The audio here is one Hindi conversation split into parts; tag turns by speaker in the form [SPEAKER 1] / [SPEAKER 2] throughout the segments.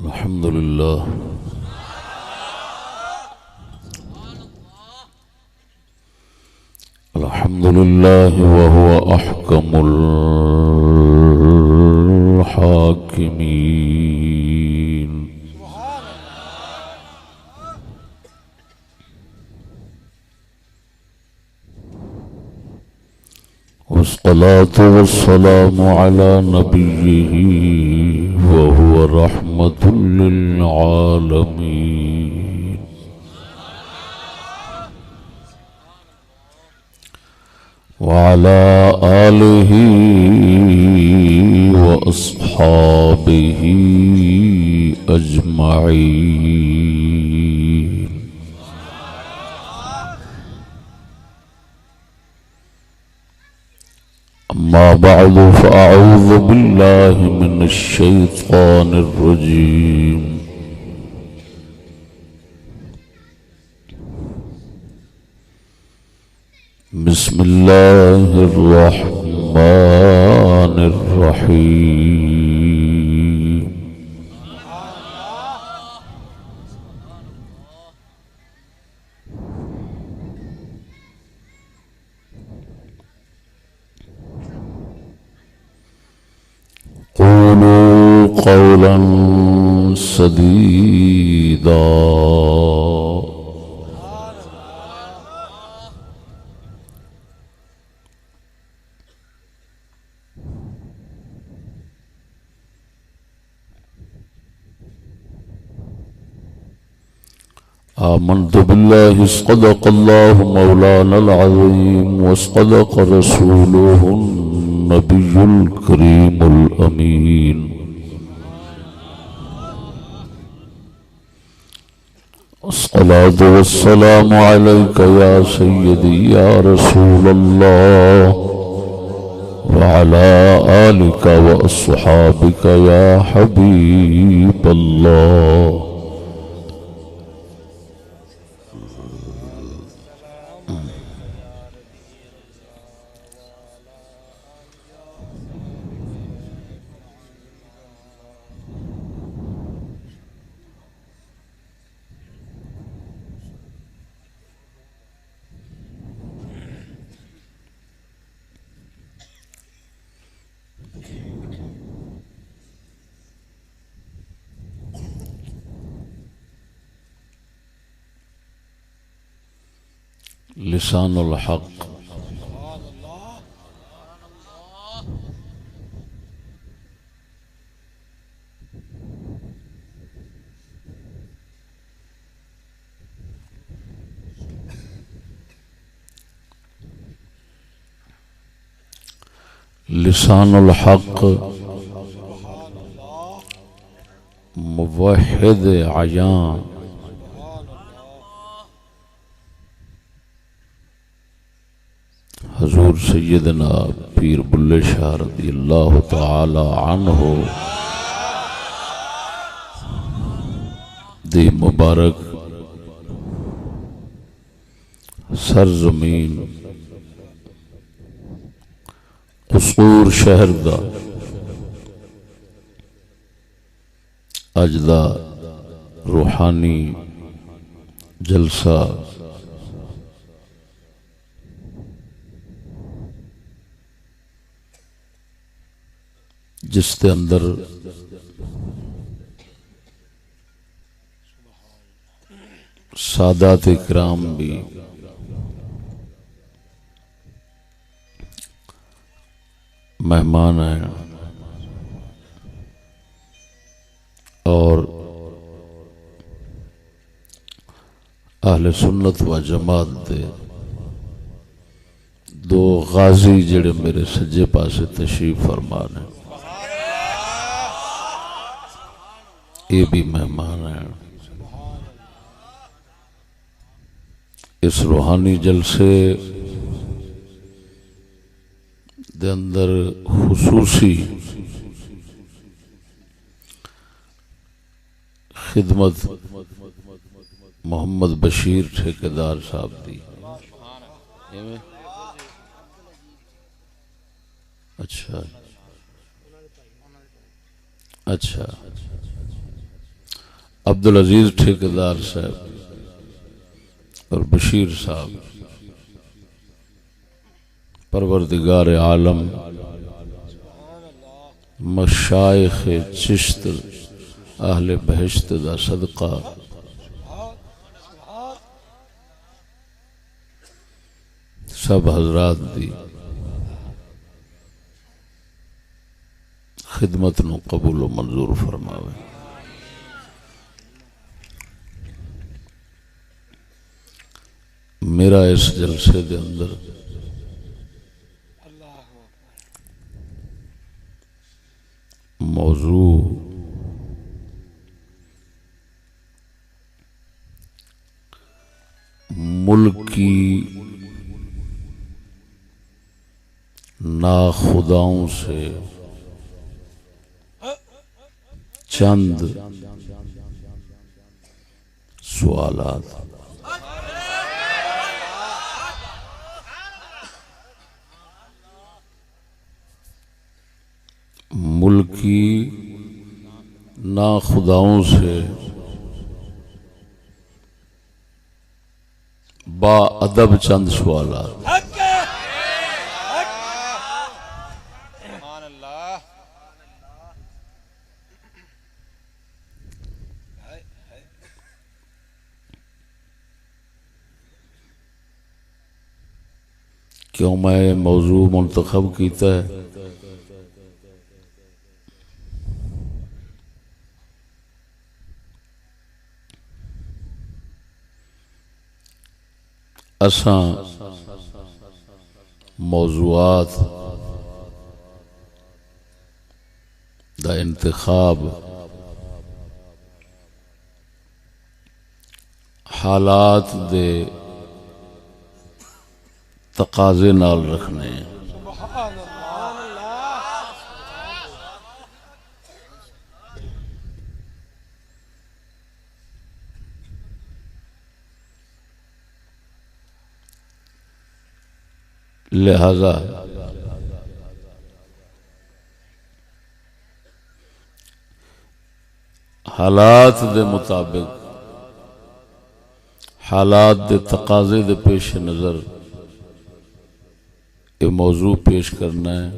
[SPEAKER 1] अल्हम्दुलिल्लाह अल्हम्दुलिल्लाह व हुवा अहकमुल हाकिमीन। वस्सलातु वस्सलामु अला नबिय्यिही व हुवा रहमतुल लिल आलमीन। व अला आलिही व अस्हाबिही अजमईन। अम्मा बअद फ़अऊज़ु बिल्लाहि मिनश शैतानिर रजीम। बिस्मिल्लाहिर रहमानिर रहीम। क़ूलू क़ौलन सदीदा। आमन्तु बिल्लाहि सदक़ल्लाहु मौलानल अज़ीम व सदक़ रसूलुहुन नबियुल करीमुल अमीन। अस्सलातु वस्सलामु अलैका या सय्यदी या रसूलल्लाह व अला आलिका व अस्हाबिका या हबीबल्लाह। लिसानुल हक लिसानुल हक मुवहिद अयां हजूर सैयदना पीर बुल्ले शाह रज़ियल्लाहु तआला अन्हु दी मुबारक सरजमीन कसूर शहर दा अज दा रूहानी जलसा जिसके अंदर सादात इकराम भी मेहमान हैं और अहले सुन्नत व जमात दे दो गाजी जिहड़े मेरे सज्जे पासे तशरीफ फरमा ने ये भी मेहमान हैं। इस रूहानी जलसे दे अंदर खुसूसी खिदमत मोहम्मद बशीर ठेकेदार साहब दी। अच्छा अच्छा अब्दुल अजीज ठेकेदार साहब और बशीर साहब, परवरदिगार आलम मशाइख चिश्त अहले बहिश्त दा सदका सब हजरात दी खिदमत नूं कबूल व मंजूर फरमावे। मेरा इस जलसे दे अंदर मौजू मुल्की नाखुदाओं से चंद सवालात। मुल्की नाखुदाओं से बाअदब चंद सवालात। क्यों मैं मौजू मुंतखब किया है? असां मौजूआत दा इंतखाब हालात दे तकाजे नाल रखने हैं। लिहाजा हालात दे मुताबिक हालात दे तकाजे दे पेश नज़र ये मौजू पेश करना है।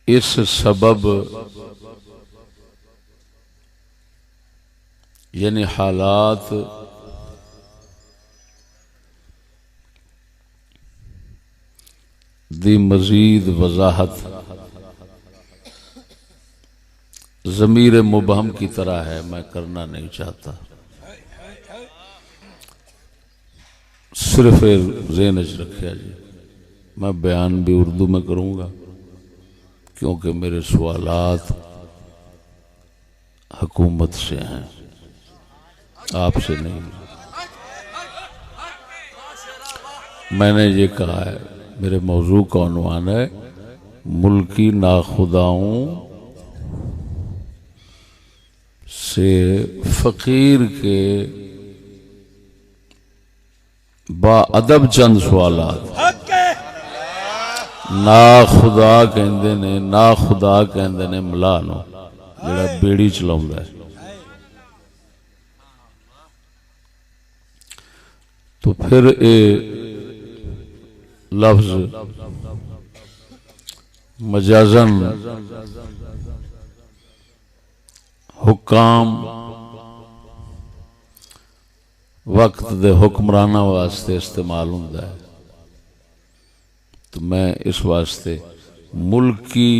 [SPEAKER 1] इस सबब यानी हालात दी मजीद वजाहत ज़मीर मुबहम की तरह है, मैं करना नहीं चाहता। सिर्फ ज़हन च रखिया जी, मैं बयान भी उर्दू में करूँगा क्योंकि मेरे सवालात हुकूमत से हैं, आपसे नहीं। मैंने ये कहा है, मेरे मौजू का उन्वान है मुल्की नाखुदाओं से फ़कीर के बाअदब चंद सवालात। ना खुदा कहते ने, ना खुदा कहते ने मलाह नूं जिहड़ा बेड़ी चलाउंदा है। तो फिर ये लफ्ज मजाजन हुकाम वक्त दे हुक्मराना वास्ते इस्तेमाल होंदा है। तो मैं इस वास्ते मुल्की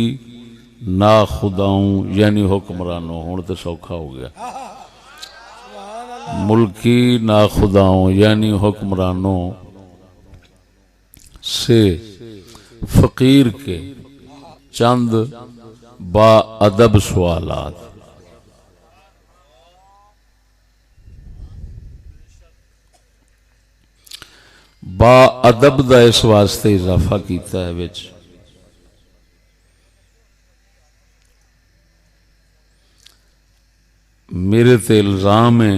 [SPEAKER 1] नाखुदाओं यानी हुक्मरानों, हुण तो सौखा हो गया, मुल्की नाखुदाओं यानी हुक्मरानों से फ़कीर के चंद बाअदब सवालात। बाअदब दा इस वास्ते इजाफा किया है विच मेरे ते इल्जाम है,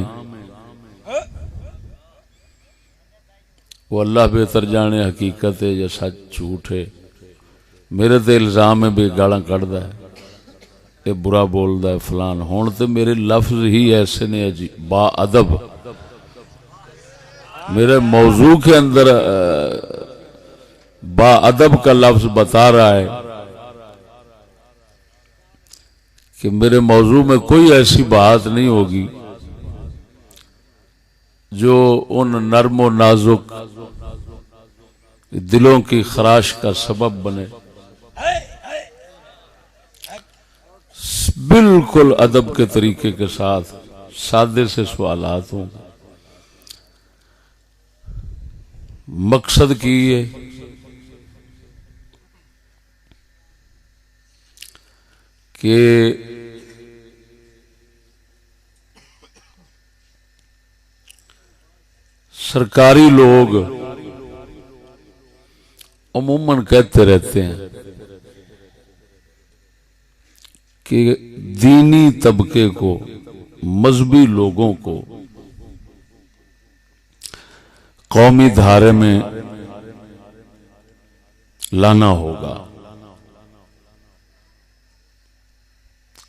[SPEAKER 1] वो अल्लाह बेहतर जाने हकीकत है या सच झूठ है, मेरे ते इल्जाम है भी गालां कढ़दा है, ये बुरा बोलदा है फलान। हुण तो मेरे लफ्ज ही ऐसे ने जी बा अदब, मेरे मौजू के अंदर बा अदब का लफ्ज बता रहा है कि मेरे मौजू में कोई ऐसी बात नहीं होगी जो उन नर्म व नाजुक दिलों की खराश का सबब बने। बिल्कुल अदब के तरीके के साथ सादे से सवालात हों। मकसद की है कि सरकारी लोग अमूमन कहते रहते हैं कि दीनी तबके को, मजहबी लोगों को कौमी धारे में लाना होगा,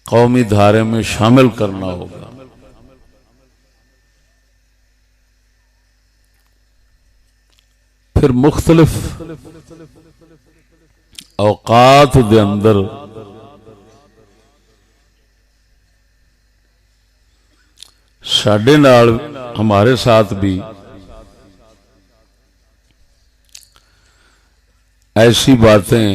[SPEAKER 1] कौमी धारे में शामिल करना होगा। फिर मुख्तलिफ औकात दे अंदर साडे नाल हमारे साथ भी ऐसी बातें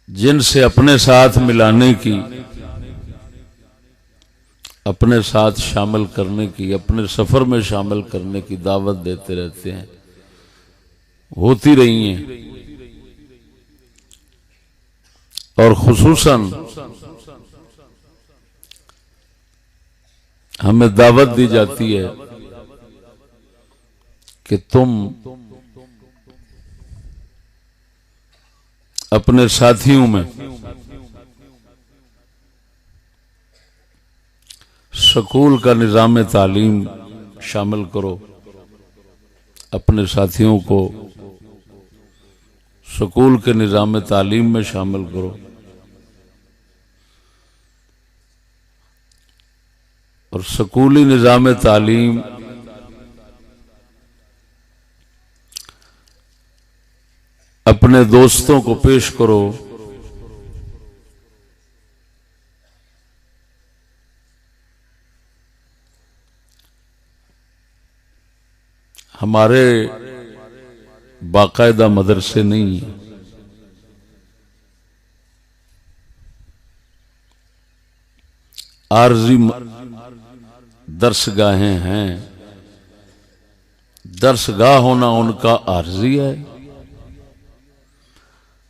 [SPEAKER 1] जिनसे अपने साथ मिलाने की, अपने साथ शामिल करने की, अपने सफर में शामिल करने की दावत देते रहते हैं, होती रही हैं। और खुसूसन हमें दावत दी जाती है कि तुम अपने साथियों में स्कूल का निज़ाम तालीम शामिल करो, अपने साथियों को स्कूल के निज़ाम तालीम में शामिल करो। और स्कूली निज़ाम तालीम अपने दोस्तों को पेश करो हमारे बाकायदा मदरसे नहीं है, आर्जी दर्सगाहें हैं। दर्सगाह होना उनका आर्जी है,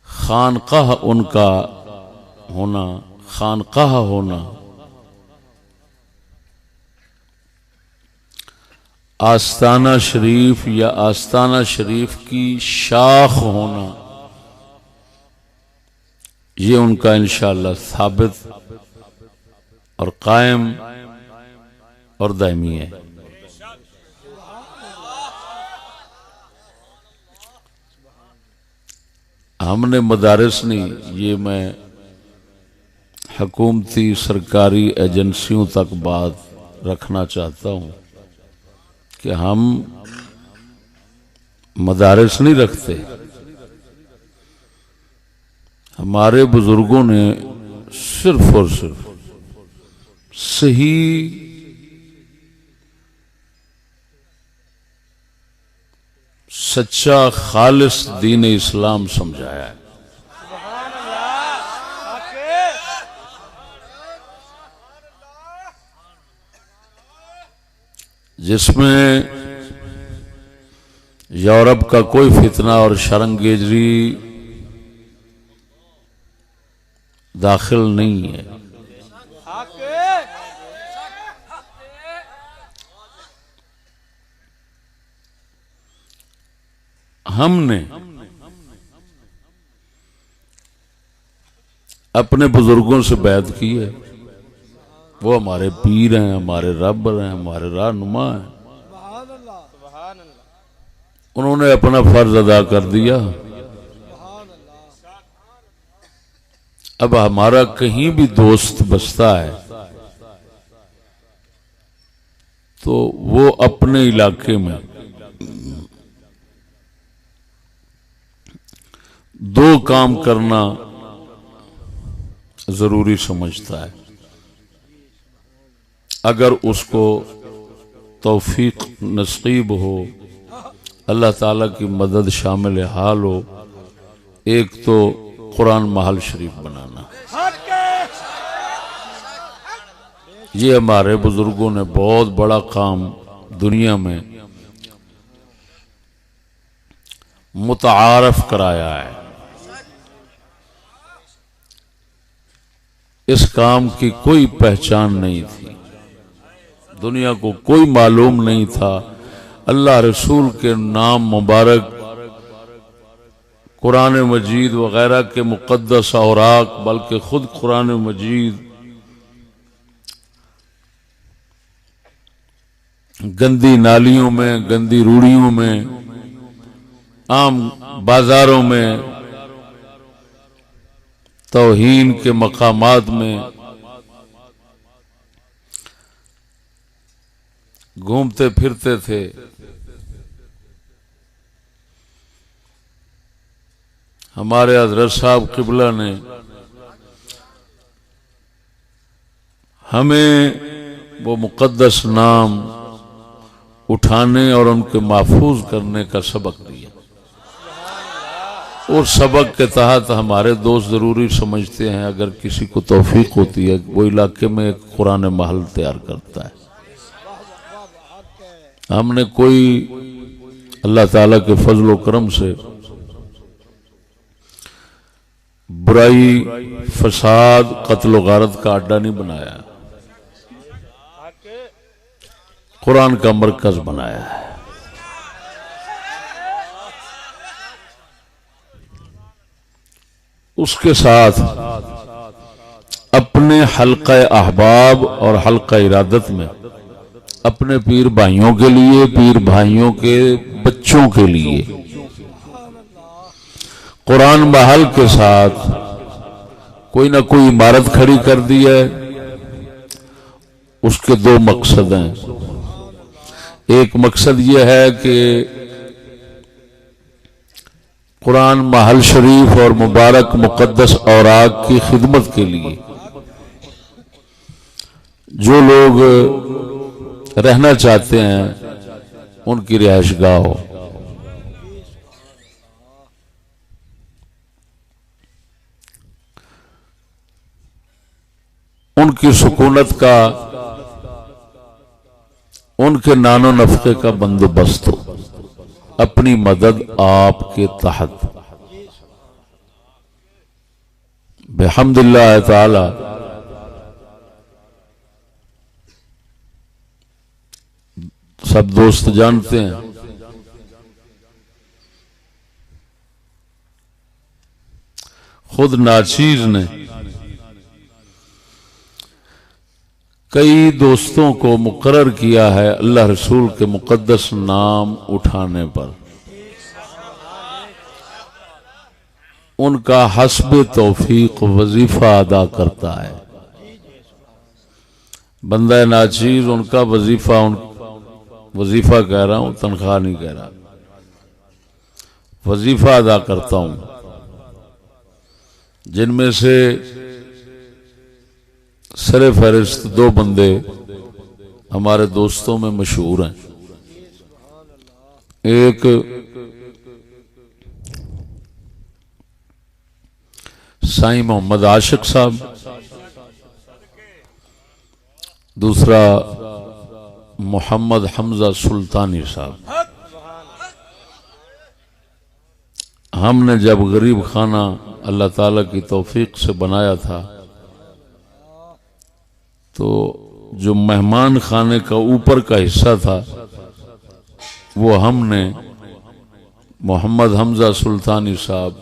[SPEAKER 1] खानकाह उनका होना, खानकाह होना आस्ताना शरीफ या आस्ताना शरीफ की शाख होना, ये उनका इंशाअल्लाह साबित और कायम और दायमी है। हमने मदारिस नहीं, ये मैं हुकूमती सरकारी एजेंसियों तक बात रखना चाहता हूँ कि हम मदारिस नहीं रखते। हमारे बुजुर्गों ने सिर्फ और सिर्फ सही सच्चा खालिस दीन इस्लाम समझाया है। जिसमें यूरोप का कोई फितना और शरंगेजरी दाखिल नहीं है। हमने अपने बुजुर्गों से बैत की है, वो हमारे पीर हैं, हमारे रब हैं, हमारे रहनुमा हैं। उन्होंने अपना फर्ज अदा कर दिया। अब हमारा कहीं भी दोस्त बसता है तो वो अपने इलाके में दो काम करना जरूरी समझता है। अगर उसको तौफीक नसीब हो, अल्लाह ताला की मदद शामिल हाल हो, एक तो कुरान महल शरीफ बनाना। ये हमारे बुजुर्गों ने बहुत बड़ा काम दुनिया में मुतारफ कराया है। इस काम की कोई पहचान नहीं थी, दुनिया को कोई मालूम नहीं था। अल्लाह रसूल के नाम मुबारक कुरान मजीद वगैरह के मुक़द्दस औराक, बल्कि खुद कुरान मजीद गंदी नालियों में, गंदी रूढ़ियों में, आम बाजारों में, तौहीन के मकामात में घूमते फिरते थे। हमारे हज़रत साहब क़िबला ने हमें वो मुक़द्दस नाम उठाने और उनके महफूज करने का सबक दिया। और सबक के तहत हमारे दोस्त ज़रूरी समझते हैं, अगर किसी को तौफीक होती है वो इलाके में एक कुरान महल तैयार करता है। हमने कोई अल्लाह ताला के फजल व करम से बुराई, फसाद, कत्ल गारत का अड्डा नहीं बनाया, कुरान का मरकज बनाया है। उसके साथ अपने हल्का अहबाब और हल्का इरादत में अपने पीर भाइयों के लिए, पीर भाइयों के बच्चों के लिए कुरान महल के साथ कोई ना कोई इमारत खड़ी कर दी है। उसके दो मकसद हैं। एक मकसद यह है कि कुरान महल शरीफ और मुबारक मुक़द्दस औराक की खिदमत के लिए जो लोग रहना चाहते हैं उनकी रिहाइशगाह हो। उनकी सुकूनत का, उनके नानो नफ़क़े का बंदोबस्त हो, अपनी मदद आपके तहत बिहम्दिल्लाह ताला सब दोस्त जानते हैं। खुद नाचीज ने कई दोस्तों को मुकर्रर किया है अल्लाह रसूल के मुक़द्दस नाम उठाने पर। उनका हस्ब तौफीक वजीफा अदा करता है। बंदा नाचीज उनका वजीफा, वजीफा कह रहा हूं, तनख्वाह नहीं कह रहा, वजीफा अदा करता हूं। जिनमें से सरे फहरिस्त दो बंदे हमारे दोस्तों में मशहूर हैं। एक साईं मोहम्मद आशिक साहब, दूसरा मोहम्मद हमजा सुल्तानी साहब। हमने जब गरीब खाना अल्लाह ताला की तौफीक से बनाया था तो जो मेहमान खाने का ऊपर का हिस्सा था वो हमने मोहम्मद हमजा सुल्तानी साहब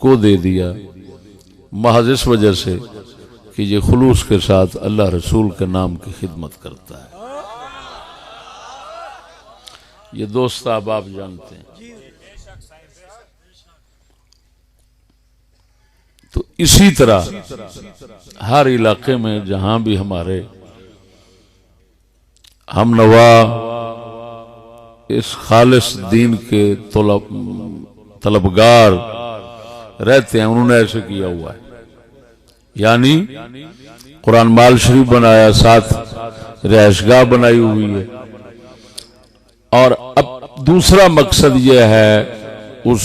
[SPEAKER 1] को दे दिया, महज इस वजह से कि ये खुलूस के साथ अल्लाह रसूल के नाम की खिदमत करता है। ये दोस्त आप जानते हैं। तो इसी तरह हर इलाके में जहां भी हमारे हम नवा इस खालिस दीन के तलबगार रहते हैं, उन्होंने ऐसे किया हुआ है। यानी कुरान माल शरीफ बनाया, साथ रिहायशगाह बनाई हुई है। और अब दूसरा मकसद यह है उस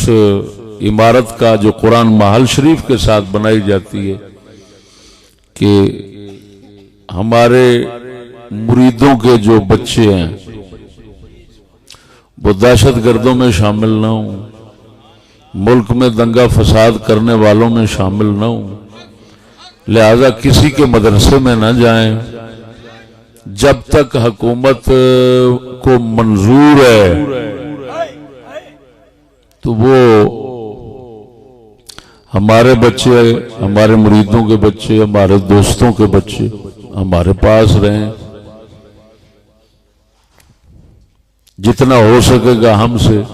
[SPEAKER 1] इमारत का जो कुरान महल शरीफ के साथ बनाई जाती है कि हमारे मुरीदों के जो बच्चे हैं वो दहशत गर्दों में शामिल ना हों, मुल्क में दंगा फसाद करने वालों में शामिल ना हों, लिहाजा किसी के मदरसे में ना जाएं जब तक हुकूमत को मंजूर है। तो वो हमारे बच्चे, हमारे मुरीदों के बच्चे, हमारे दोस्तों के बच्चे हमारे पास रहें, जितना हो सकेगा हमसे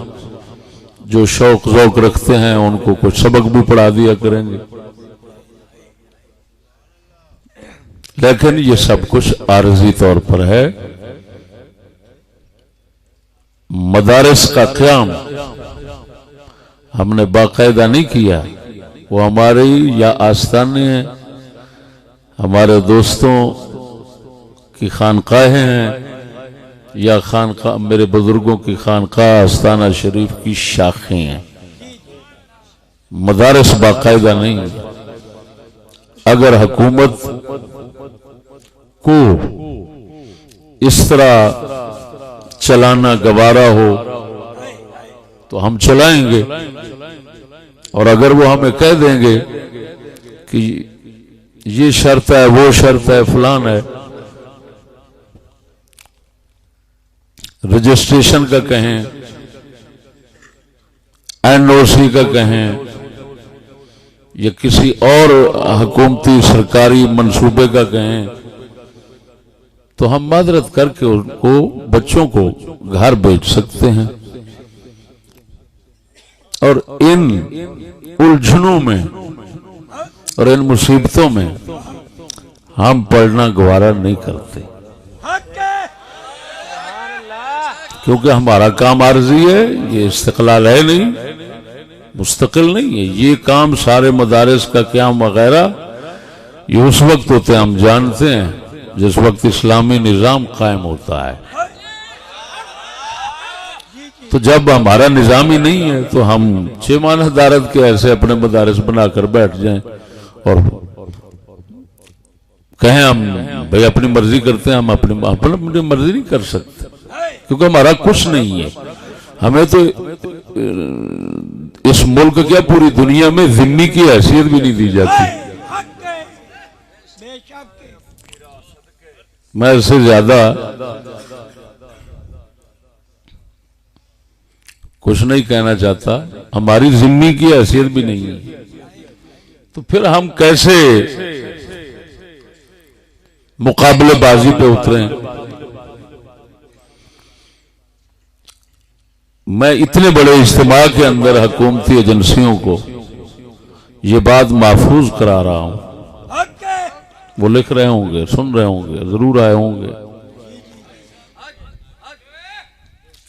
[SPEAKER 1] जो शौक ज़ौक रखते हैं उनको कुछ सबक भी पढ़ा दिया करेंगे। लेकिन ये सब कुछ आरजी तौर पर है। मदारिस का क़याम हमने बाकायदा नहीं किया, वो हमारी या आस्थाने हैं, हमारे दोस्तों की खानकाहें हैं, या खानका मेरे बुजुर्गों की खानकाह आस्थाना शरीफ की शाखें हैं। मदारिस बाकायदा नहीं है। अगर हुकूमत को इस तरह चलाना गवारा हो तो हम चलाएंगे, और अगर वो हमें कह देंगे कि ये शर्त है, वो शर्त है, फलान है, रजिस्ट्रेशन का कहें, एनओसी का कहें, या किसी और हुकूमती सरकारी मंसूबे का कहें, तो हम माजरत करके उनको बच्चों को घर भेज सकते हैं। और इन उलझनों में और इन मुसीबतों में हम पढ़ना गवारा नहीं करते, क्योंकि हमारा काम आर्जी है, ये इस्तिकलाल है नहीं, मुस्तकिल नहीं है। ये काम सारे मदारिस का क़याम वगैरह ये उस वक्त होते हैं, हम जानते हैं, जिस वक्त इस्लामी निज़ाम कायम होता है। तो जब हमारा निज़ाम ही नहीं है तो हम चेमान हदारत के ऐसे अपने मदारिस बनाकर बैठ जाएं और कहें हम भाई अपनी मर्जी करते हैं। हम अपनी मर्जी नहीं कर सकते, क्योंकि हमारा कुछ नहीं है। हमें तो इस मुल्क क्या पूरी दुनिया में जिम्मी की हैसियत भी नहीं दी जाती। मैं इससे ज्यादा कुछ नहीं कहना चाहता। हमारी जिम्मी की हैसियत भी नहीं है, तो फिर हम कैसे मुकाबलेबाजी पे उतरे। मैं इतने बड़े इज्तिमा के अंदर हुकूमती एजेंसियों को ये बात महफूज करा रहा हूं, वो लिख रहे होंगे, सुन रहे होंगे, जरूर आए होंगे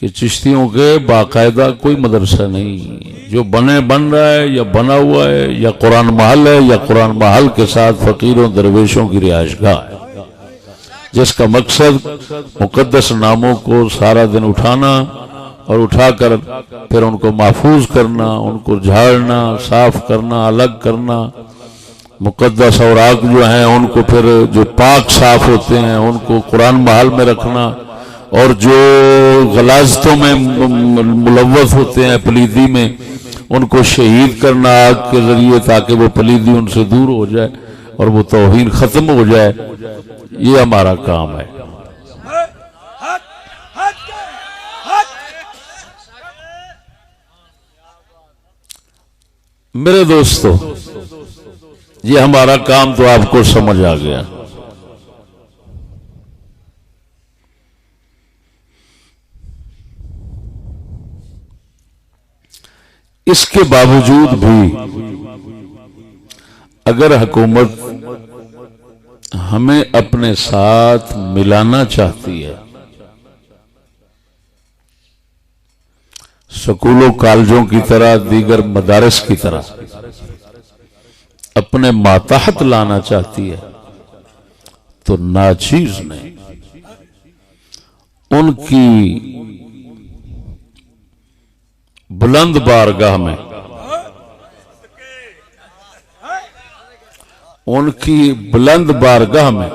[SPEAKER 1] कि चिश्तियों के बाकायदा कोई मदरसा नहीं, जो बन रहा है या बना हुआ है, या कुरान महल है, या कुरान महल के साथ फकीरों दरवेशों की रिहायशगाह है, जिसका मकसद मुकद्दस नामों को सारा दिन उठाना और उठाकर फिर उनको महफूज करना, उनको झाड़ना, साफ करना, अलग करना, मुकद्दस औराक जो हैं उनको फिर जो पाक साफ होते हैं उनको कुरान महल में रखना, और जो गलाजतों में मुलव्वस होते हैं पलीदी में उनको शहीद करना आग के जरिए, ताकि वो पलीदी उनसे दूर हो जाए और वो तौहीन खत्म हो जाए। ये हमारा काम है। मेरे दोस्तों, ये हमारा काम तो आपको समझ आ गया। इसके बावजूद भी अगर हुकूमत हमें अपने साथ मिलाना चाहती है, स्कूलों कॉलेजों की तरह, दीगर मदारस की तरह अपने मातहत लाना चाहती है, तो नाचीज ने उनकी बुलंद बारगाह में, उनकी बुलंद बारगाह में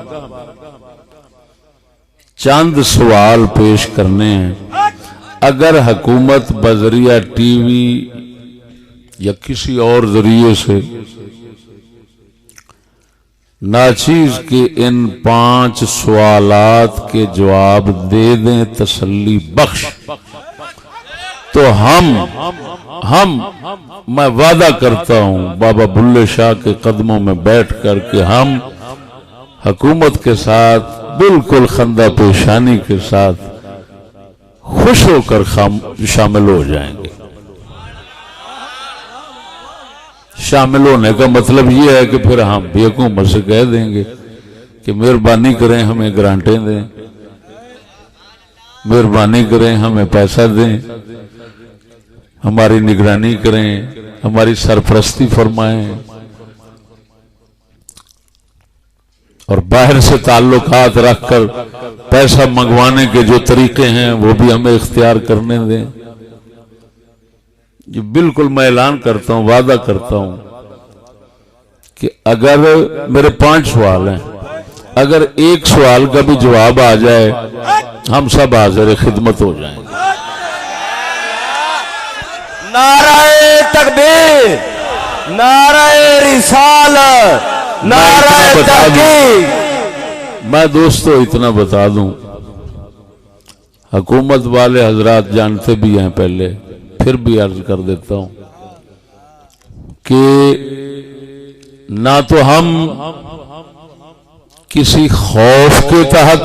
[SPEAKER 1] चंद सवाल पेश करने हैं। अगर हुकूमत बजरिया टीवी या किसी और जरिए से नाचीज के इन 5 सवालात के जवाब दे दें तसल्ली बख्श, तो मैं वादा करता हूं बाबा बुल्ले शाह के कदमों में बैठ करके हम हुकूमत के साथ बिल्कुल खंदा पेशानी के साथ खुश होकर शामिल हो जाएंगे। शामिल होने का मतलब यह है कि फिर हम भी हुकूमत से कह देंगे कि मेहरबानी करें हमें ग्रांटें दें, मेहरबानी करें हमें पैसा दें, हमारी निगरानी करें, हमारी सरपरस्ती फरमाएं, और बाहर से ताल्लुकात रखकर पैसा मंगवाने के जो तरीके हैं वो भी हमें इख्तियार करने दें। ये बिल्कुल मैं ऐलान करता हूं, वादा करता हूं कि अगर मेरे 5 सवाल हैं, अगर एक सवाल का भी जवाब आ जाए हम सब हाजिर खिदमत हो जाएंगे।
[SPEAKER 2] नाराए तकबीर, नाराए रिसालत, नाराए तहकीक।
[SPEAKER 1] मैं दोस्तों इतना बता दूं, हुकूमत वाले हजरात जानते भी हैं, पहले फिर भी अर्ज कर देता हूं कि ना तो हम किसी खौफ के तहत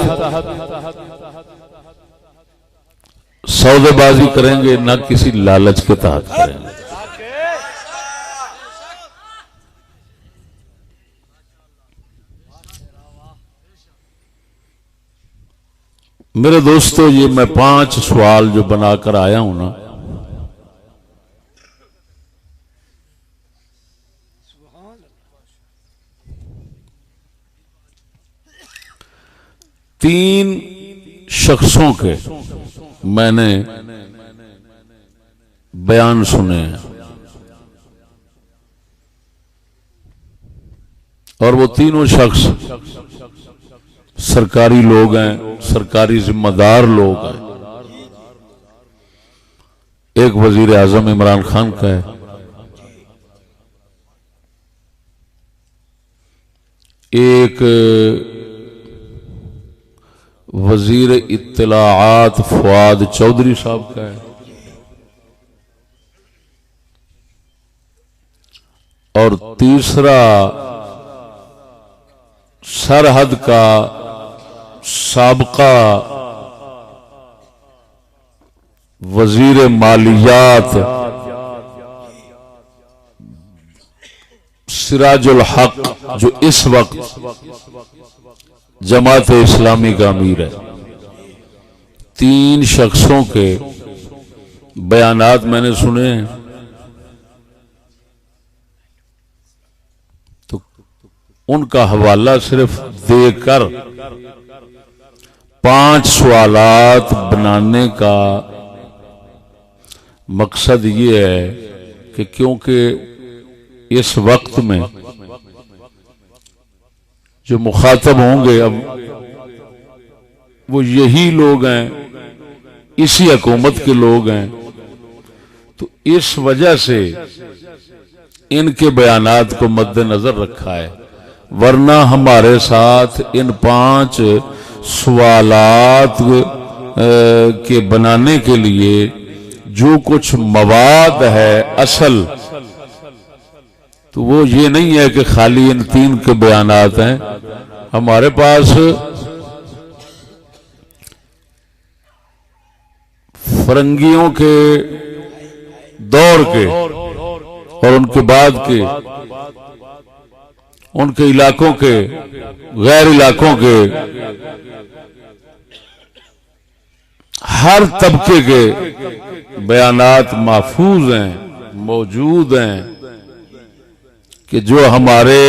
[SPEAKER 1] सौदेबाजी करेंगे, ना किसी लालच के तहत करेंगे। मेरे दोस्तों, ये मैं 5 सवाल जो बनाकर आया हूं ना, तीन शख्सों के मैंने बयान सुने हैं, और वो तीनों शख्स सरकारी लोग हैं, सरकारी जिम्मेदार लोग हैं। एक वजीर आजम इमरान खान का है, एक वजीर इत्तलाआत फवाद चौधरी साहब का है, और तीसरा सरहद का साबका वजीर मालियात सिराजुल हक, जो इस वक्त जमात इस्लामी का अमीर है। 3 शख्सों के बयानात मैंने सुने हैं, तो उनका हवाला सिर्फ देकर 5 सवालात बनाने का मकसद ये है कि क्योंकि इस वक्त में जो मुखातब होंगे अब वो यही लोग हैं, इसी हुकूमत के लोग हैं, तो इस वजह से इनके बयानात को मद्देनजर रखा है। वरना हमारे साथ इन 5 सवालात के बनाने के लिए जो कुछ मवाद है असल, तो वो ये नहीं है कि खाली इन 3 के बयानात हैं। हमारे पास फरंगियों के दौर के और उनके बाद के उनके इलाकों के गैर इलाकों के हर तबके के बयानात महफूज हैं, मौजूद हैं कि जो हमारे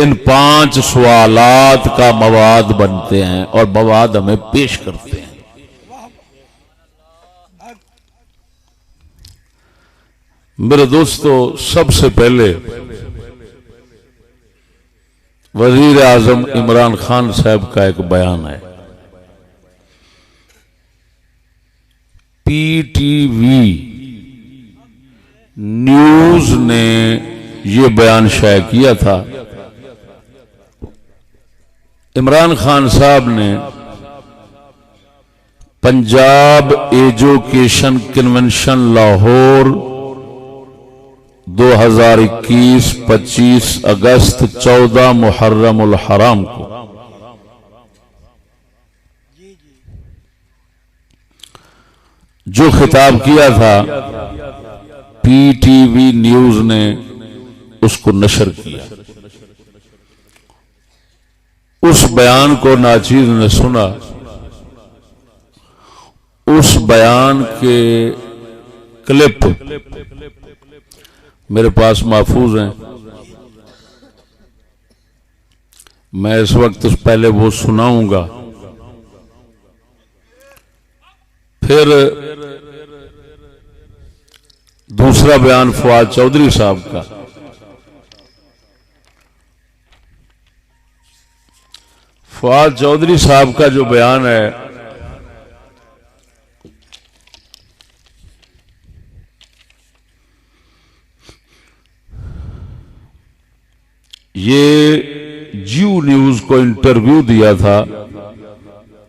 [SPEAKER 1] इन 5 सवालात का मवाद बनते हैं और मवाद हमें पेश करते हैं। मेरे दोस्तों, सबसे पहले वजीर आजम इमरान खान साहब का एक बयान है। पीटीवी न्यूज ने ये बयान शाया किया था। इमरान खान साहब ने पंजाब एजुकेशन कन्वेंशन लाहौर 2021-25 अगस्त 14 मुहर्रम उल हराम को जो खिताब किया था, पीटीवी न्यूज ने उसको नशर किया। उस बयान को नाचीज ने सुना। उस बयान के क्लिप मेरे पास महफूज हैं। मैं इस वक्त पहले वो सुनाऊंगा, फिर दूसरा बयान फवाद चौधरी साहब का। फवाद चौधरी साहब का जो बयान है, ये जियो न्यूज को इंटरव्यू दिया था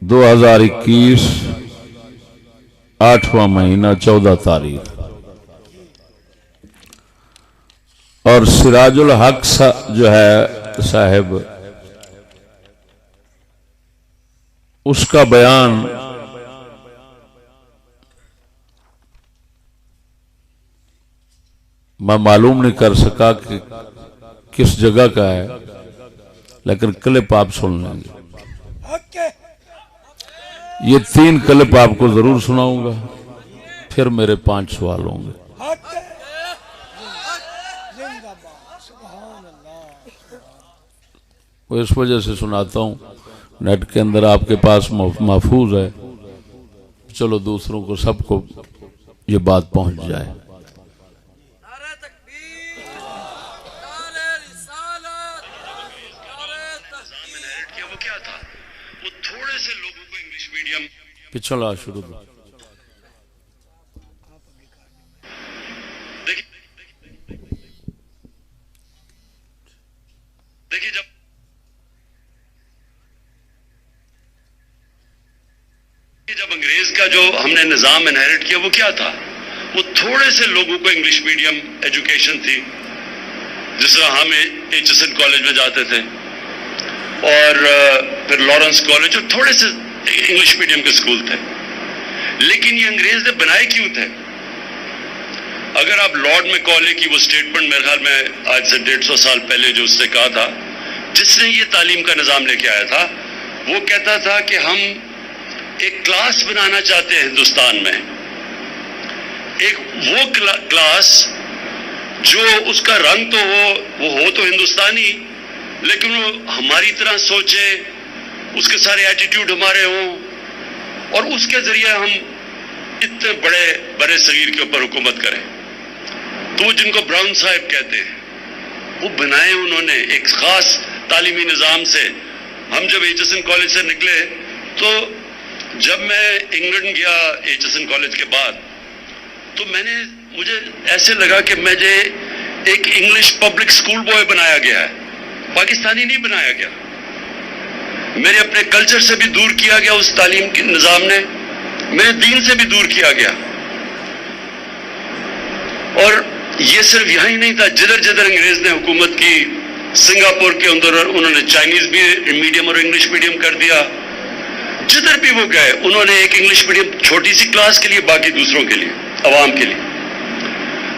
[SPEAKER 1] 2021 8वां महीना 14 तारीख, और सिराजुल हक जो है साहब, उसका बयान मैं मालूम नहीं कर सका कि किस जगह का है, लेकिन क्लिप आप सुन लेंगे। ये 3 क्लिप आपको जरूर सुनाऊंगा, फिर मेरे 5 सवाल होंगे। वो इस वजह से सुनाता हूं, नेट के अंदर आपके पास महफूज है, चलो दूसरों को, सबको ये बात पहुंच जाए। पिछला शुरू
[SPEAKER 3] देखिए, जब अंग्रेज का जो हमने निजाम इनहेरिट किया वो क्या था? वो थोड़े से लोगों को इंग्लिश मीडियम एजुकेशन थी, जिस तरह हम एचएसएन कॉलेज में जाते थे और फिर लॉरेंस कॉलेज, और थोड़े से इंग्लिश मीडियम के स्कूल थे। लेकिन ये अंग्रेज ने बनाए क्यों थे? अगर आप लॉर्ड मैकॉले की वो स्टेटमेंट, मेरे ख्याल में आज से 150 साल पहले जो उसने कहा था, जिसने ये तालीम का निजाम लेके आया था, वो कहता था कि हम एक क्लास बनाना चाहते हैं हिंदुस्तान में, एक वो क्लास जो उसका रंग तो वो हो तो हिंदुस्तानी, लेकिन वो हमारी तरह सोचे, उसके सारे एटीट्यूड हमारे हों, और उसके जरिए हम इतने बड़े शरीर के ऊपर हुकूमत करें। तो जिनको ब्राउन साहब कहते हैं, वो बनाए उन्होंने एक खास तालीमी निज़ाम से। हम जब एचएसएन कॉलेज से निकले, तो जब मैं इंग्लैंड गया एचएसएन कॉलेज के बाद, तो मुझे ऐसे लगा कि मुझे एक इंग्लिश पब्लिक स्कूल बॉय बनाया गया है, पाकिस्तानी नहीं बनाया गया। मेरे अपने कल्चर से भी दूर किया गया उस तालीम के निज़ाम ने, मेरे दीन से भी दूर किया गया। और ये सिर्फ यही नहीं था, जिधर जिधर अंग्रेज ने हुकूमत की, सिंगापुर के अंदर उन्होंने चाइनीज भी मीडियम और इंग्लिश मीडियम कर दिया। जिधर भी वो गए, उन्होंने एक इंग्लिश मीडियम छोटी सी क्लास के लिए, बाकी दूसरों के लिए, अवाम के लिए।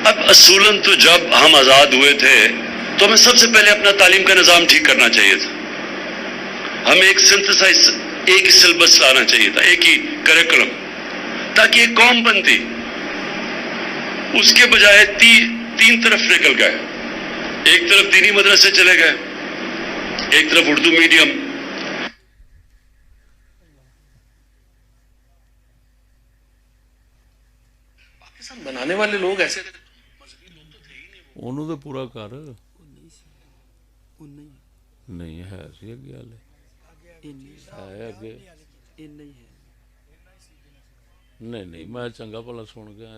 [SPEAKER 3] अब असूलन तो जब हम आजाद हुए थे तो हमें सबसे पहले अपना तालीम का निजाम ठीक करना चाहिए था। हमें एक सिंथेसाइज, एक ही सिलेबस लाना चाहिए था, एक ही करिकुलम, ताकि एक कौम बनती। उसके बजाय तीन तरफ निकल गए। एक तरफ दीनी मदरसे चले गए, एक तरफ उर्दू मीडियम।
[SPEAKER 2] पाकिस्तान बनाने वाले लोग ऐसे
[SPEAKER 1] ਉਹਨੂੰ ਤੇ ਪੂਰਾ ਕਰ ਨਹੀਂ ਹੈ ਸੀ ਅੱਗੇ ਹਾਲੇ ਹੈ ਅੱਗੇ ਨਹੀਂ ਨਹੀਂ ਮੈਂ ਚੰਗਾ ਭਲਾ ਸੁਣ ਗਿਆ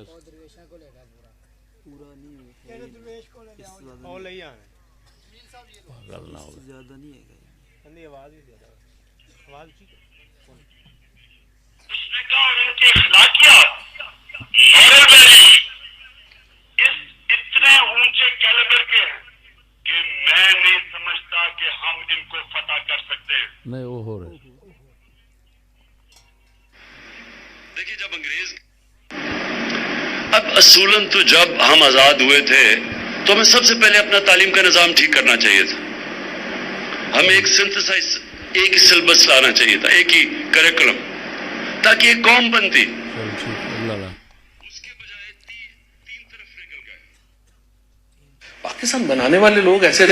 [SPEAKER 1] ਗੱਲ ਨਾ ਹੋਵੇ
[SPEAKER 4] ज्यादा नहीं है
[SPEAKER 3] उनकी इखलाकियात मॉरल इतने ऊंचे कैलिबर के हैं कि मैं नहीं समझता कि हम इनको फतह कर सकते हैं।
[SPEAKER 1] नहीं वो हो रहे।
[SPEAKER 3] देखिए, जब अंग्रेज अब असूलन तो जब हम आजाद हुए थे तो हमें सबसे पहले अपना तालीम का निजाम ठीक करना चाहिए था। हमें एक सिंथेसाइज, एक ही सिलेबस लाना चाहिए था, एक ही करिकुलम, ताकि एक कौम बनती। उसके बजाय तीन तरफ निकल गए।
[SPEAKER 2] पाकिस्तान बनाने वाले लोग ऐसे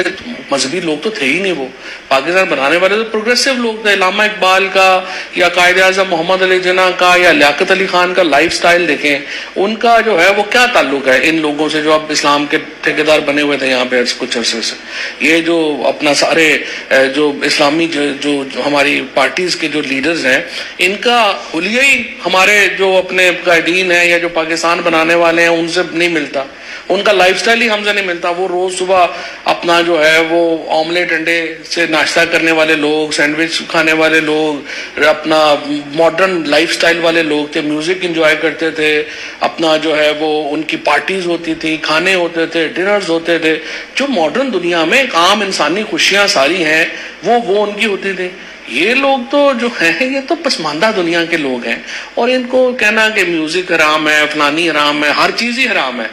[SPEAKER 2] मजहबी लोग तो थे ही नहीं। वो पाकिस्तान बनाने वाले तो प्रोग्रेसिव लोग थे। इलामा इकबाल का या कायदे आज़म मोहम्मद अली जिन्ना का या लियाकत अली खान का लाइफस्टाइल देखें, उनका जो है वो क्या ताल्लुक है इन लोगों से जो अब इस्लाम के ठेकेदार बने हुए थे यहाँ पे कुछ अरसे से। ये जो अपना सारे जो इस्लामी जो हमारी पार्टीज के जो लीडर्स हैं, इनका हुलिया ही हमारे जो अपने कायदीन हैं या जो पाकिस्तान बनाने वाले हैं उनसे नहीं मिलता। उनका लाइफस्टाइल ही हमसे नहीं मिलता। वो रोज सुबह अपना जो है वो ऑमलेट अंडे से नाश्ता करने वाले लोग, सैंडविच खाने वाले लोग, अपना मॉडर्न लाइफस्टाइल वाले लोग थे। म्यूजिक एंजॉय करते थे, अपना जो है वो उनकी पार्टीज होती थी, खाने होते थे, डिनर्स होते थे। जो मॉडर्न दुनिया में एक आम इंसानी खुशियां सारी हैं वो उनकी होती थी। ये लोग तो जो हैं ये तो पसमानदा दुनिया के लोग हैं, और इनको कहना कि म्यूजिक हराम है, फलानी हराम है, हर चीज ही हराम है।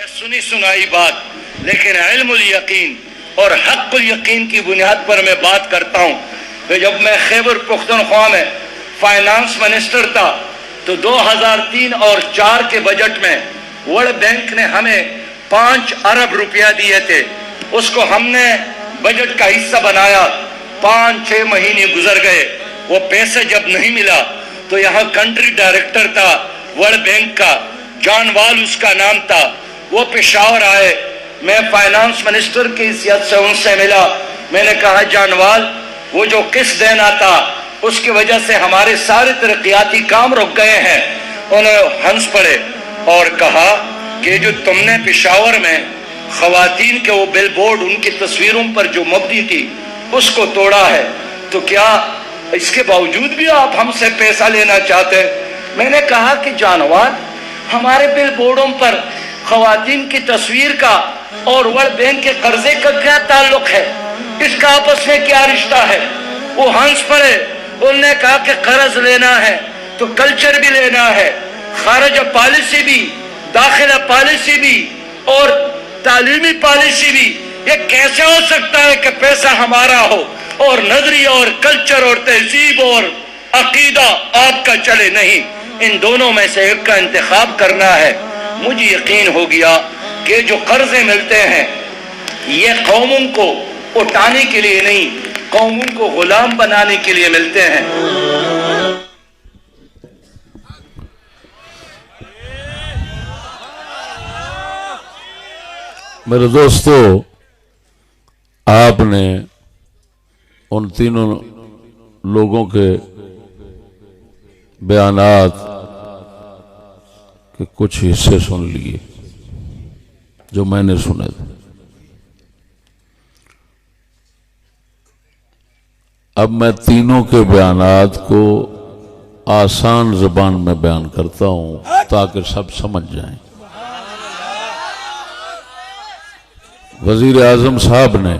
[SPEAKER 3] सुनी सुनाई बात, लेकिन इल्मुल यकीन और हक़्क़ुल यकीन की बुनियाद पर मैं बात करता हूँ। तो जब मैं खैबर पख्तूनख्वा में फाइनेंस मिनिस्टर था तो 2003 और 4 के बजट में वर्ल्ड बैंक ने हमें 5 अरब रुपया दिए थे। उसको हमने बजट का हिस्सा बनाया। 5-6 महीने गुजर गए, वो पैसे जब नहीं मिला तो यहाँ कंट्री डायरेक्टर था वर्ल्ड बैंक का, जानवाल उसका नाम था। वो पेशावर आए, मैं फाइनेंस मिनिस्टर की हैसियत से उनसे मिला। मैंने कहा, जानवाल, वो जो किस्त देना था उसकी वजह से हमारे सारे तरक्याती काम रुक गए हैं। उन्होंने हंस पड़े और कहा कि जो तुमने पेशावर में खवातीन के वो बिल बोर्ड उनकी तस्वीरों पर जो मबनी थी उसको तोड़ा है, तो क्या इसके बावजूद भी आप हमसे पैसा लेना चाहते हैं? मैंने कहा कि जानवाल, हमारे बिल बोर्डों पर खवातीन की तस्वीर का और वर्ल्ड बैंक के कर्जे का क्या ताल्लुक है? इसका आपस में क्या रिश्ता है? वो हंस पड़े। उन्होंने कहा कि कर्ज लेना है तो कल्चर भी लेना है, खारिज पॉलिसी भी, दाखिला पॉलिसी भी और तालीमी पॉलिसी भी। ये कैसे हो सकता है कि पैसा हमारा हो और नजरिया और कल्चर और तहजीब और अकीदा आपका चले? नहीं, इन दोनों में से एक का इंतखाब करना है। मुझे यकीन हो गया कि जो कर्जे मिलते हैं ये कौमों को उठाने के लिए नहीं, कौमों को गुलाम बनाने के लिए मिलते हैं।
[SPEAKER 1] मेरे दोस्तों, आपने उन तीनों लोगों के बयानात के कुछ हिस्से सुन लिए जो मैंने सुने थे। अब मैं तीनों के बयानात को आसान ज़बान में बयान करता हूं ताकि सब समझ जाएं। वजीर आजम साहब ने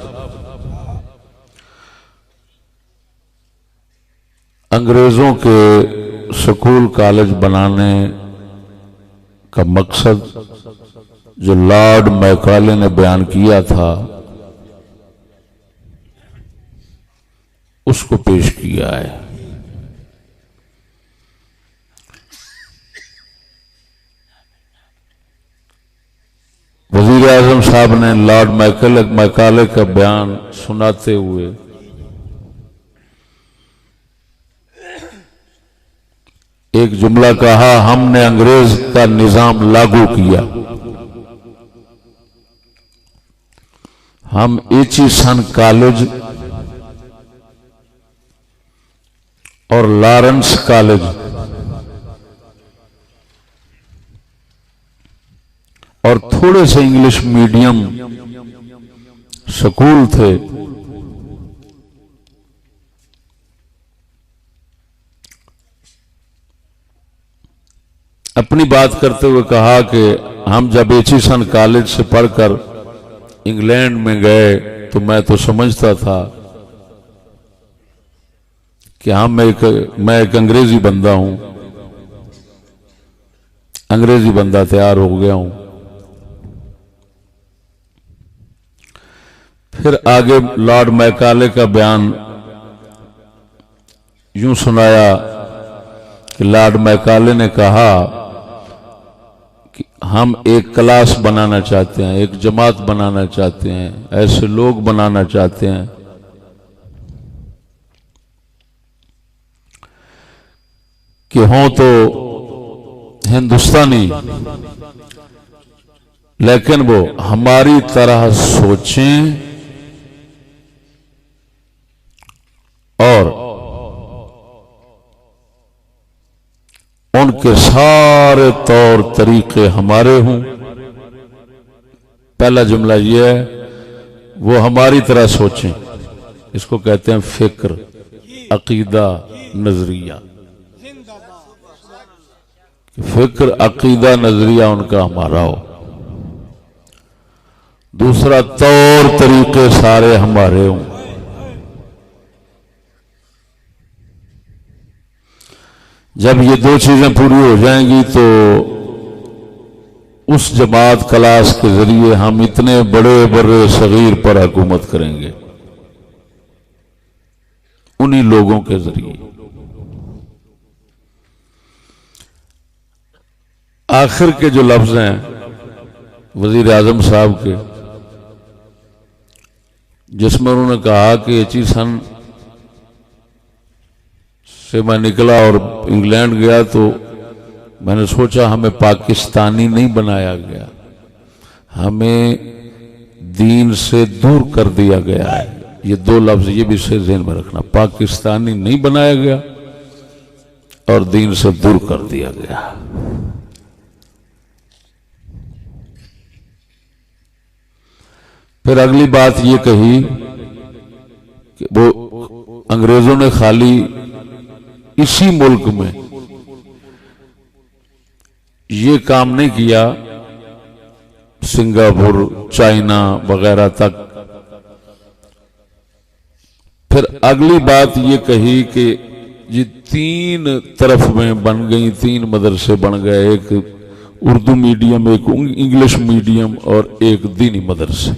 [SPEAKER 1] अंग्रेजों के स्कूल कॉलेज बनाने का मकसद जो लॉर्ड मैकाले ने बयान किया था उसको पेश किया है। वजीर आजम साहब ने लॉर्ड मैकाले का बयान सुनाते हुए एक जुमला कहा, हमने अंग्रेज का निजाम लागू किया। हम एचिसन कॉलेज और लॉरेंस कॉलेज और थोड़े से इंग्लिश मीडियम स्कूल थे, अपनी बात करते हुए कहा कि हम जब एचिसन कॉलेज से पढ़कर इंग्लैंड में गए तो मैं तो समझता था कि मैं एक अंग्रेजी बंदा हूं, अंग्रेजी बंदा तैयार हो गया हूं। फिर आगे लॉर्ड मैकाले का बयान यूं सुनाया कि लॉर्ड मैकाले ने कहा कि हम एक क्लास बनाना चाहते हैं, एक जमात बनाना चाहते हैं, ऐसे लोग बनाना चाहते हैं कि हों तो हिंदुस्तानी लेकिन वो हमारी तरह सोचें और उनके सारे तौर तरीके हमारे हों। पहला जुमला यह है, वो हमारी तरह सोचें। इसको कहते हैं फिक्र, अकीदा, नजरिया। फिक्र, अकीदा, नजरिया उनका हमारा हो। दूसरा, तौर तरीके सारे हमारे हों। जब ये दो चीजें पूरी हो जाएंगी तो उस जमात क्लास के जरिए हम इतने बड़े बड़े सगीर पर हुकूमत करेंगे, उन्हीं लोगों के जरिए। आखिर के जो लफ्ज हैं वजीर आजम साहब के, जिसमें उन्होंने कहा कि एचिसन से मैं निकला और इंग्लैंड गया तो मैंने सोचा हमें पाकिस्तानी नहीं बनाया गया, हमें दीन से दूर कर दिया गया है। ये दो लफ्ज ये भी से ज़हन में रखना, पाकिस्तानी नहीं बनाया गया और दीन से दूर कर दिया गया। फिर अगली बात ये कही कि वो अंग्रेजों ने खाली इसी मुल्क में ये काम नहीं किया, सिंगापुर, चाइना वगैरह तक। फिर अगली बात ये कही कि ये 3 तरफ में बन गई, 3 मदरसे बन गए, एक उर्दू मीडियम, एक इंग्लिश मीडियम और एक दीनी मदरसे।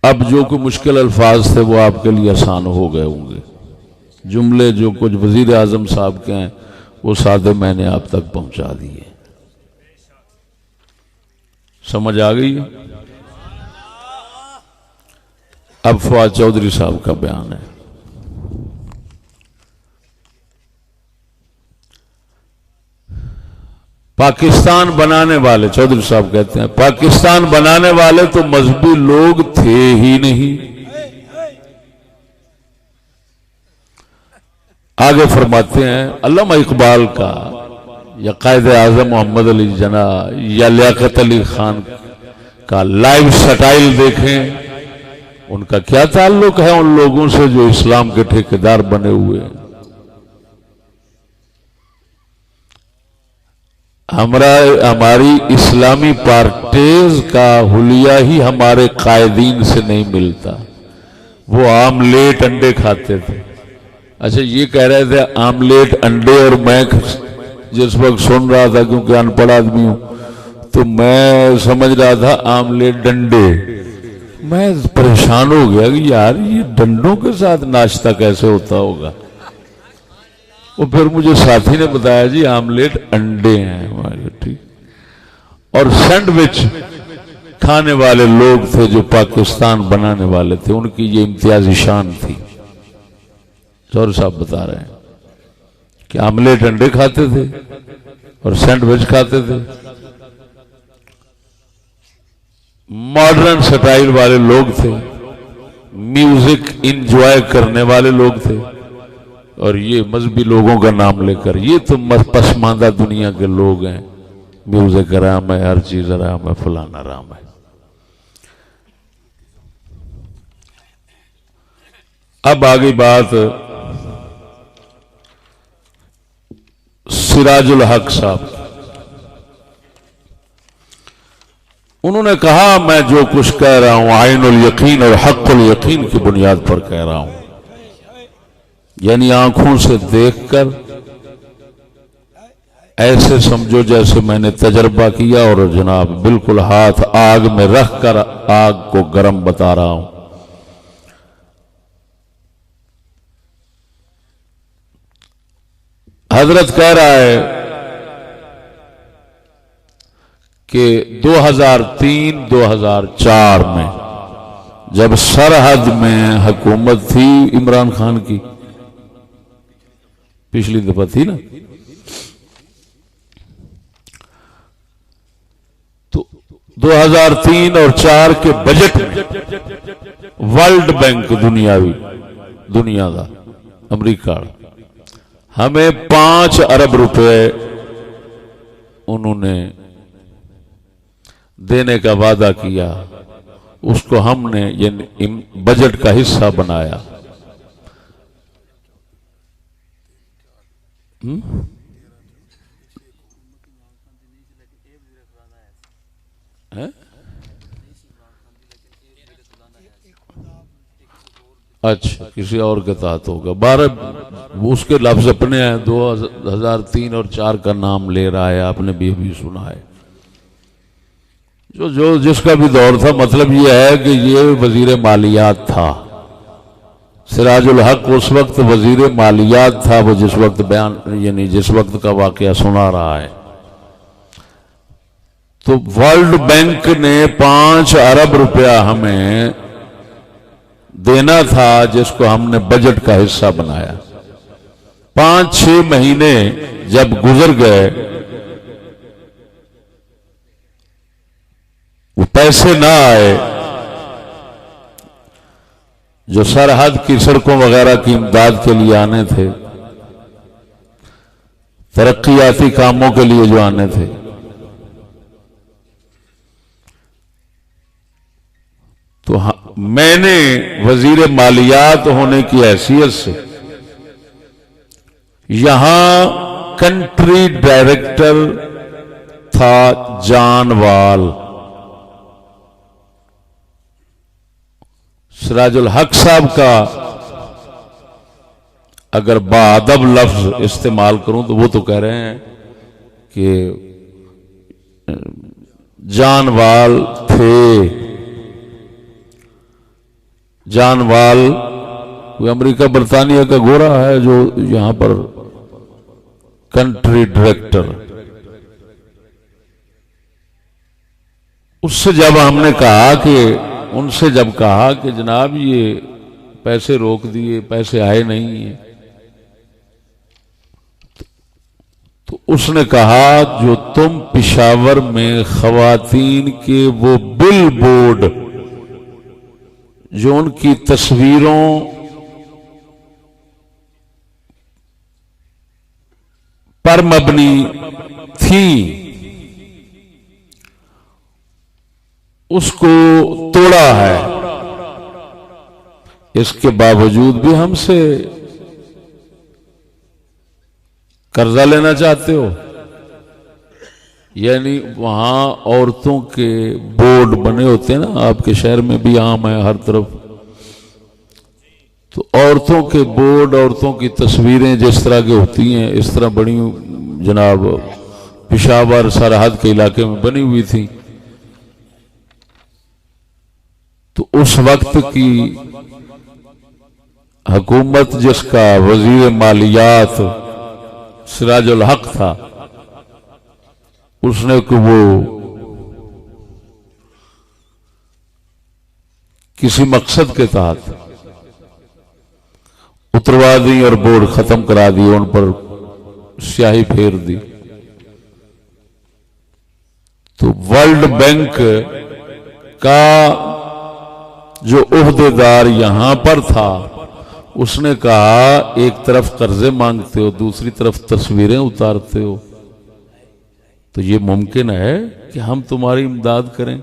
[SPEAKER 1] अब जो कोई मुश्किल अल्फाज थे वो आपके लिए आसान हो गए होंगे। जुमले जो कुछ वजीर आजम साहब के हैं वो सादे मैंने आप तक पहुंचा दिए। समझ आ गई? अब फवाद चौधरी साहब का बयान है। पाकिस्तान बनाने वाले, चौधरी साहब कहते हैं, पाकिस्तान बनाने वाले तो मजहबी लोग थे ही नहीं। आगे फरमाते हैं अल्लामा इकबाल का या कायदे आजम मोहम्मद अली जना या लियाकत अली खान का लाइफ स्टाइल देखें, उनका क्या ताल्लुक है उन लोगों से जो इस्लाम के ठेकेदार बने हुए हैं। हमारी इस्लामी पार्टीज का हुलिया ही हमारे कायदीन से नहीं मिलता। वो आमलेट अंडे खाते थे। अच्छा, ये कह रहे थे आमलेट अंडे, और मैं जिस वक्त सुन रहा था, क्योंकि अनपढ़ आदमी हूं, तो मैं समझ रहा था आमलेट डंडे। मैं परेशान हो गया कि यार ये डंडों के साथ नाश्ता कैसे होता होगा। वो फिर मुझे साथी ने बताया जी आमलेट अंडे हैं। ठीक। और सैंडविच खाने वाले लोग थे जो पाकिस्तान बनाने वाले थे, उनकी ये इम्तियाजी शान थी। चौधरी साहब बता रहे हैं कि आमलेट अंडे खाते थे और सैंडविच खाते थे। मॉडर्न स्टाइल वाले लोग थे, म्यूजिक इंजॉय करने वाले लोग थे, और ये मजहबी लोगों का नाम लेकर, ये तो पसमानदा दुनिया के लोग हैं, म्यूजिक हराम है, हर चीज हराम है, फलाना हराम है। अब आगे बात सिराजुल हक साहब। उन्होंने कहा मैं जो कुछ कह रहा हूं आइनुल यकीन और हक़ुल यकीन की बुनियाद पर कह रहा हूं, यानी आंखों से देखकर ऐसे समझो जैसे मैंने तजर्बा किया, और जनाब बिल्कुल हाथ आग में रखकर आग को गर्म बता रहा हूं। हजरत कह रहा है कि 2003-2004 में जब सरहद में हुकूमत थी इमरान खान की, पिछली दफा थी ना, तो 2003 और 4 के बजट में वर्ल्ड बैंक दुनिया का अमेरिका हमें 5 अरब रुपए उन्होंने देने का वादा किया। उसको हमने ये बजट का हिस्सा बनाया। है? अच्छा, किसी और के तहत होगा। 12 उसके लफ्ज अपने हैं। 2003 और 4 का नाम ले रहा है, आपने भी सुना है। जो जिसका भी दौर था, मतलब ये है कि ये वजीर मालियात था। सिराजुल हक उस वक्त वजीर मालियात था, वो जिस वक्त बयान यानी जिस वक्त का वाकया सुना रहा है। तो वर्ल्ड बैंक ने 5 अरब रुपया हमें देना था, जिसको हमने बजट का हिस्सा बनाया। 5-6 महीने जब गुजर गए, वो पैसे ना आए जो सरहद की सड़कों वगैरह की इमदाद के लिए आने थे, तरक्कियाती कामों के लिए जो आने थे। तो मैंने वजीर मालियात होने की हैसियत से यहां कंट्री डायरेक्टर था जानवाल। सिराजुल हक साहब का अगर बाअदब लफ्ज इस्तेमाल करूं तो वो तो कह रहे हैं कि जानवाल थे। जानवाल वो अमेरिका बरतानिया का गोरा है जो यहां पर कंट्री डायरेक्टर। उससे जब हमने कहा कि उनसे जब कहा कि जनाब ये पैसे रोक दिए, पैसे आए नहीं है, तो उसने कहा जो तुम पिशावर में खवातीन के वो बिल बोर्ड जो उनकी तस्वीरों पर मबनी थी उसको तोड़ा है, इसके बावजूद भी हमसे कर्जा लेना चाहते हो। यानी वहां औरतों के बोर्ड बने होते हैं ना, आपके शहर में भी आम है हर तरफ, तो औरतों के बोर्ड, औरतों की तस्वीरें जिस तरह की होती हैं इस तरह बड़ी जनाब पेशावर सरहद के इलाके में बनी हुई थी। तो उस वक्त की हुकूमत जिसका वजीर मालियात सिराजुल हक था, उसने को वो किसी मकसद के तहत उतरवा दी और बोर्ड खत्म करा दी, उन पर स्याही फेर दी। तो वर्ल्ड बैंक का जो ओहदेदार यहां पर था उसने कहा एक तरफ कर्जे मांगते हो, दूसरी तरफ तस्वीरें उतारते हो, तो ये मुमकिन है कि हम तुम्हारी इमदाद करें।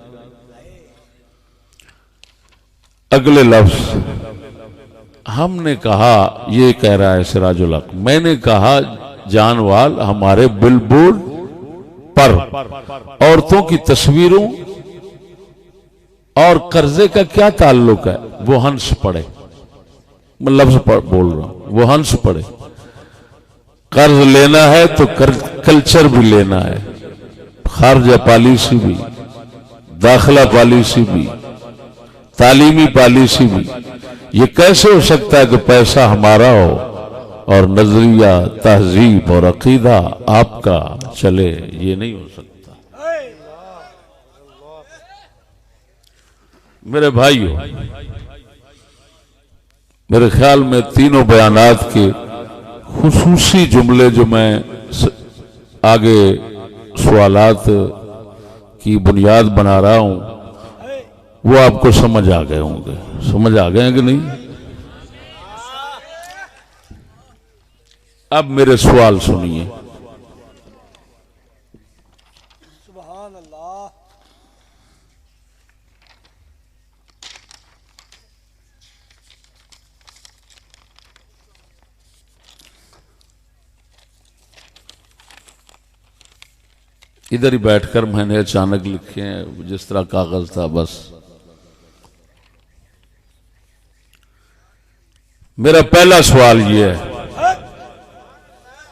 [SPEAKER 1] अगले लफ्ज हमने कहा, ये कह रहा है सिराजुल हक, मैंने कहा जानवाल हमारे बिलबोर्ड पर औरतों की तस्वीरों और कर्जे का क्या ताल्लुक है? वो हंस पड़े, मैं लफ्ज बोल रहा हूं, वो हंस पड़े। कर्ज लेना है तो कल्चर भी लेना है, खारजा पॉलिसी भी, दाखिला पॉलिसी भी, तालीमी पॉलिसी भी। ये कैसे हो सकता है कि पैसा हमारा हो और नजरिया, तहजीब और अकीदा आपका चले? ये नहीं हो सकता। मेरे भाइयों, मेरे ख्याल में तीनों बयानात के खुसूसी जुमले जो मैं आगे सवालात की बुनियाद बना रहा हूं वो आपको समझ आ गए होंगे। समझ आ गए हैं कि नहीं? अब मेरे सवाल सुनिए।
[SPEAKER 4] सुभान अल्लाह।
[SPEAKER 1] इधर ही बैठकर मैंने अचानक लिखे हैं, जिस तरह कागज था बस। मेरा पहला सवाल यह है,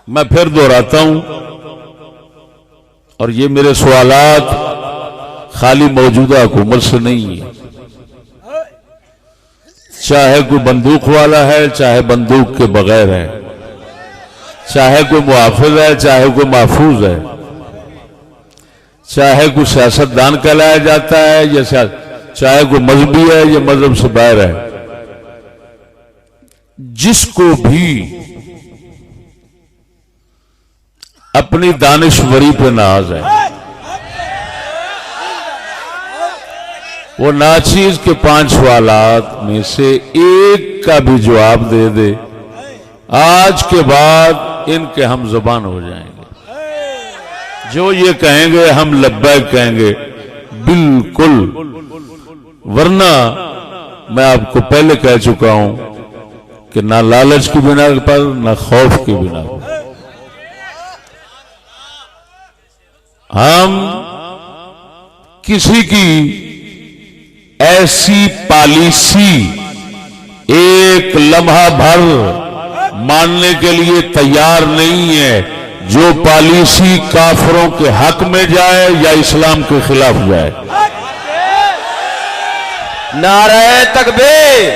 [SPEAKER 1] मैं फिर दोहराता हूं, और ये मेरे सवालात खाली मौजूदा हुकूमत से नहीं है। चाहे कोई बंदूक वाला है, चाहे बंदूक के बगैर है, चाहे कोई मुहाफिज है, चाहे कोई महफूज है, चाहे कोई सियासतदान कहलाया जाता है या चाहे कोई मजहबी है या मजहब से बाहर है, जिसको भी अपनी दानिशवरी पे नाज है, वो नाचीज के 5 सवालात में से एक का भी जवाब दे दे, आज के बाद इनके हम जुबान हो जाएंगे। जो ये कहेंगे हम लब्बैक कहेंगे, बिल्कुल। वरना मैं आपको पहले कह चुका हूं कि ना लालच की बिना पर, ना खौफ की बिना पर हम किसी की ऐसी पॉलिसी एक लम्हा भर मानने के लिए तैयार नहीं है जो पॉलिसी काफरों के हक में जाए या इस्लाम के खिलाफ जाए।
[SPEAKER 5] नारे तकबीर,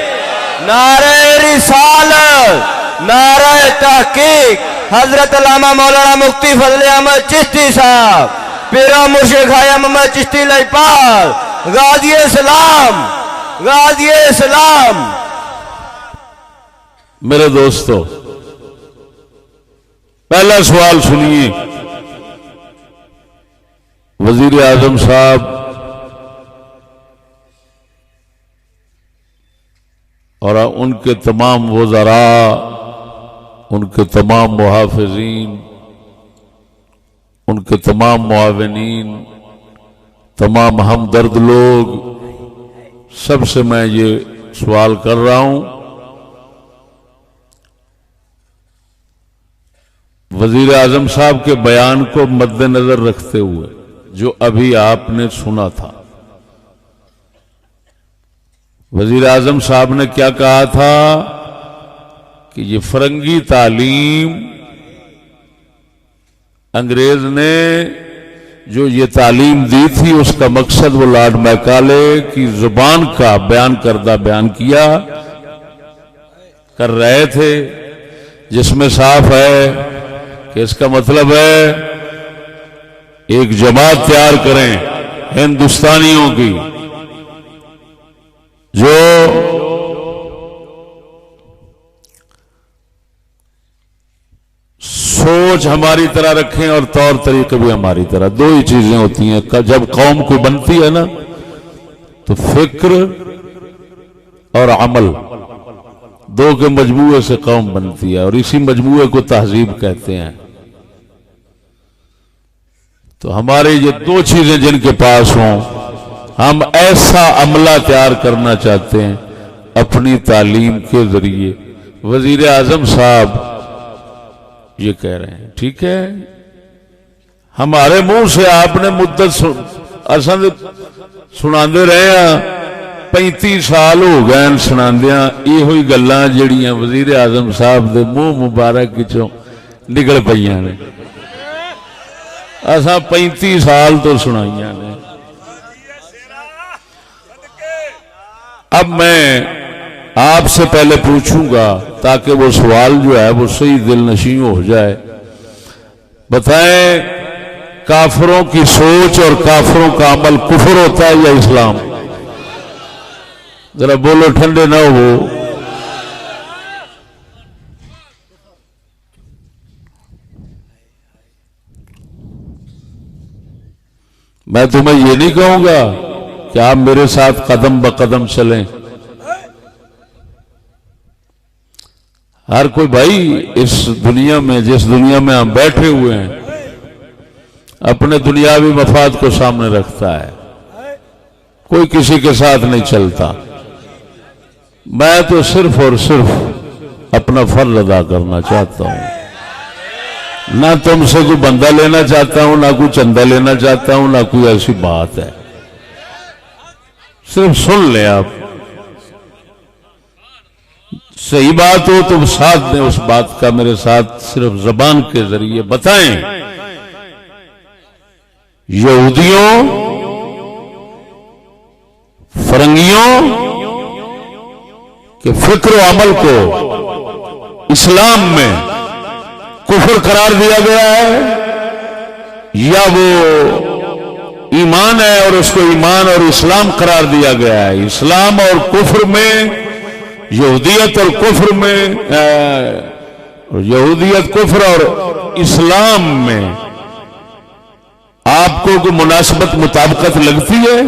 [SPEAKER 5] नारे रिसालत, नारे तहकीक। हजरत अल्लामा मौलाना मुफ्ती फजले अहमद चिश्ती साहब, पीरा मुर्शिद खाया मोहम्मद चिश्ती लजपाल, गाज़ी इस्लाम, गाज़ी इस्लाम।
[SPEAKER 1] मेरे दोस्तों, पहला सवाल सुनिए। वजीर आजम साहब और उनके तमाम वज़रा, उनके तमाम मुहाफ़िज़ीन, उनके तमाम मुआविनीन, तमाम हमदर्द लोग, सबसे मैं ये सवाल कर रहा हूं, वजीर आजम साहब के बयान को मद्देनजर रखते हुए जो अभी आपने सुना था, वजीर आजम साहब ने क्या कहा था कि ये फरंगी तालीम, अंग्रेज ने जो ये तालीम दी थी उसका मकसद वो लॉर्ड मैकाले की जुबान का बयान करदा बयान किया कर रहे थे, जिसमें साफ है कि इसका मतलब है एक जमात तैयार करें हिंदुस्तानियों की जो सोच हमारी तरह रखें और तौर तरीके भी हमारी तरह। दो ही चीजें होती हैं जब कौम को बनती है ना, तो फिक्र और अमल, दो के मजमूए से कौम बनती है और इसी मजमूए को तहजीब कहते हैं। तो हमारे ये दो चीजें जिनके पास हों, हम ऐसा अमला तैयार करना चाहते हैं अपनी तालीम के जरिए। वजीर आजम साहब ये कह रहे हैं, ठीक है, हमारे मुंह से आपने मुद्दत असन सुनाते रहे हैं, 35 साल हो गए सुनादिया यो गल्लां जिहड़ियां वजीर आजम साहब के मुंह मुबारक चों निकल पईयां ने, असां 35 साल तो सुनाइयां ने। अब मैं आपसे पहले पूछूंगा ताकि वो सवाल जो है वो सही दिल नशीं हो जाए, बताएं काफिरों की सोच और काफिरों का अमल कुफर होता है या इस्लाम? जरा बोलो, ठंडे ना हो। मैं तुम्हें ये नहीं कहूंगा कि आप मेरे साथ कदम ब कदम चलें। हर कोई भाई इस दुनिया में, जिस दुनिया में हम बैठे हुए हैं, अपने दुनियावी मफाद को सामने रखता है, कोई किसी के साथ नहीं चलता। मैं तो सिर्फ और सिर्फ अपना फर्ज अदा करना चाहता हूं, ना तुमसे कोई बंदा लेना चाहता हूं, ना कोई चंदा लेना चाहता हूं, ना कोई ऐसी बात है। सिर्फ सुन ले, आप सही बात हो तो साथ दें उस बात का, मेरे साथ सिर्फ जबान के जरिए बताएं। यहूदियों, फरंगियों के फिक्र अमल को इस्लाम में कुफर करार दिया गया है या वो ईमान है और उसको ईमान और इस्लाम करार दिया गया है? इस्लाम और कुफर में, यहूदियत और कुफर में, यहूदियत कुफर और इस्लाम में आपको कोई मुनासिबत मुताबिकत लगती है?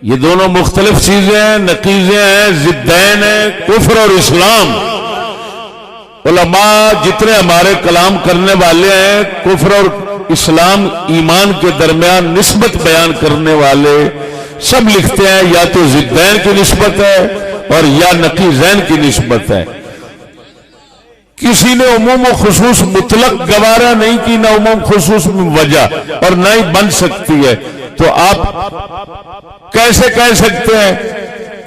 [SPEAKER 1] ये दोनों मुख्तलिफ चीजें हैं, नकीजें हैं, जिद्दैन हैं, कुफर और इस्लाम। उलमा जितने हमारे कलाम करने वाले हैं, कुफर और इस्लाम ईमान के दरमियान निस्बत बयान करने वाले सब लिखते हैं या तो जिद्दैन की निस्बत है और या नकीजैन की निस्बत है। किसी ने उमूम व खुसूस मुतलक गवारा नहीं की, ना उमूम खुसूस में वजह, और ना ही बन सकती है। तो आप कैसे कह सकते हैं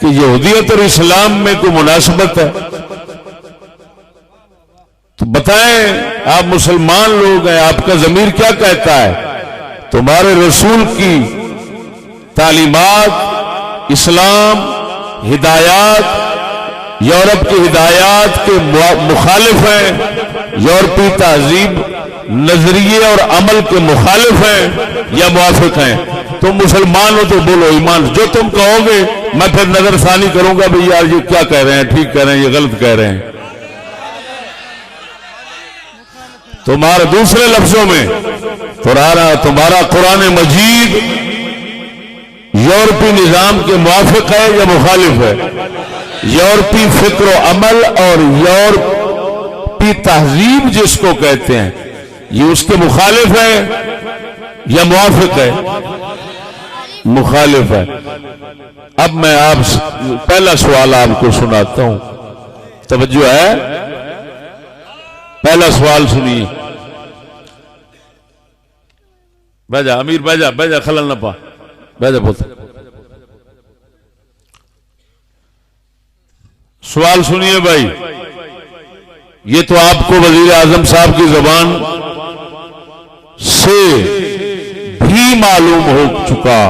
[SPEAKER 1] कि यहूदियत और इस्लाम में कोई मुनासिबत है? तो बताएं, आप मुसलमान लोग हैं, आपका ज़मीर क्या कहता है? तुम्हारे रसूल की तालीमात, इस्लाम, हिदायत यूरोप की हिदायत के मुखालिफ हैं, यूरोपीय तहजीब, नजरिए और अमल के मुखालिफ हैं या मुआफिक हैं? तुम मुसलमान हो तो बोलो ईमान, जो तुम कहोगे मैं फिर नजरसानी करूंगा, भाई यार ये क्या कह रहे हैं, ठीक कह रहे हैं, ये गलत कह रहे हैं। तुम्हारा दूसरे लफ्जों में तुम्हारा कुरान मजीद यूरोपी निजाम के मुआफिक है या मुखालिफ है? यूरोपी फिक्र अमल और यूरोपी तहजीब जिसको कहते हैं, ये उसके मुखालिफ है या मुआफिक है? मुखालिफ है। अब मैं आप पहला सवाल आपको सुनाता हूं, तवज्जो है? पहला सवाल सुनिए। बैजा अमीर, बैजा खलल न पा, बैजा बोलते। सवाल सुनिए भाई, ये तो आपको वजीर आजम साहब की जुबान से भी मालूम हो चुका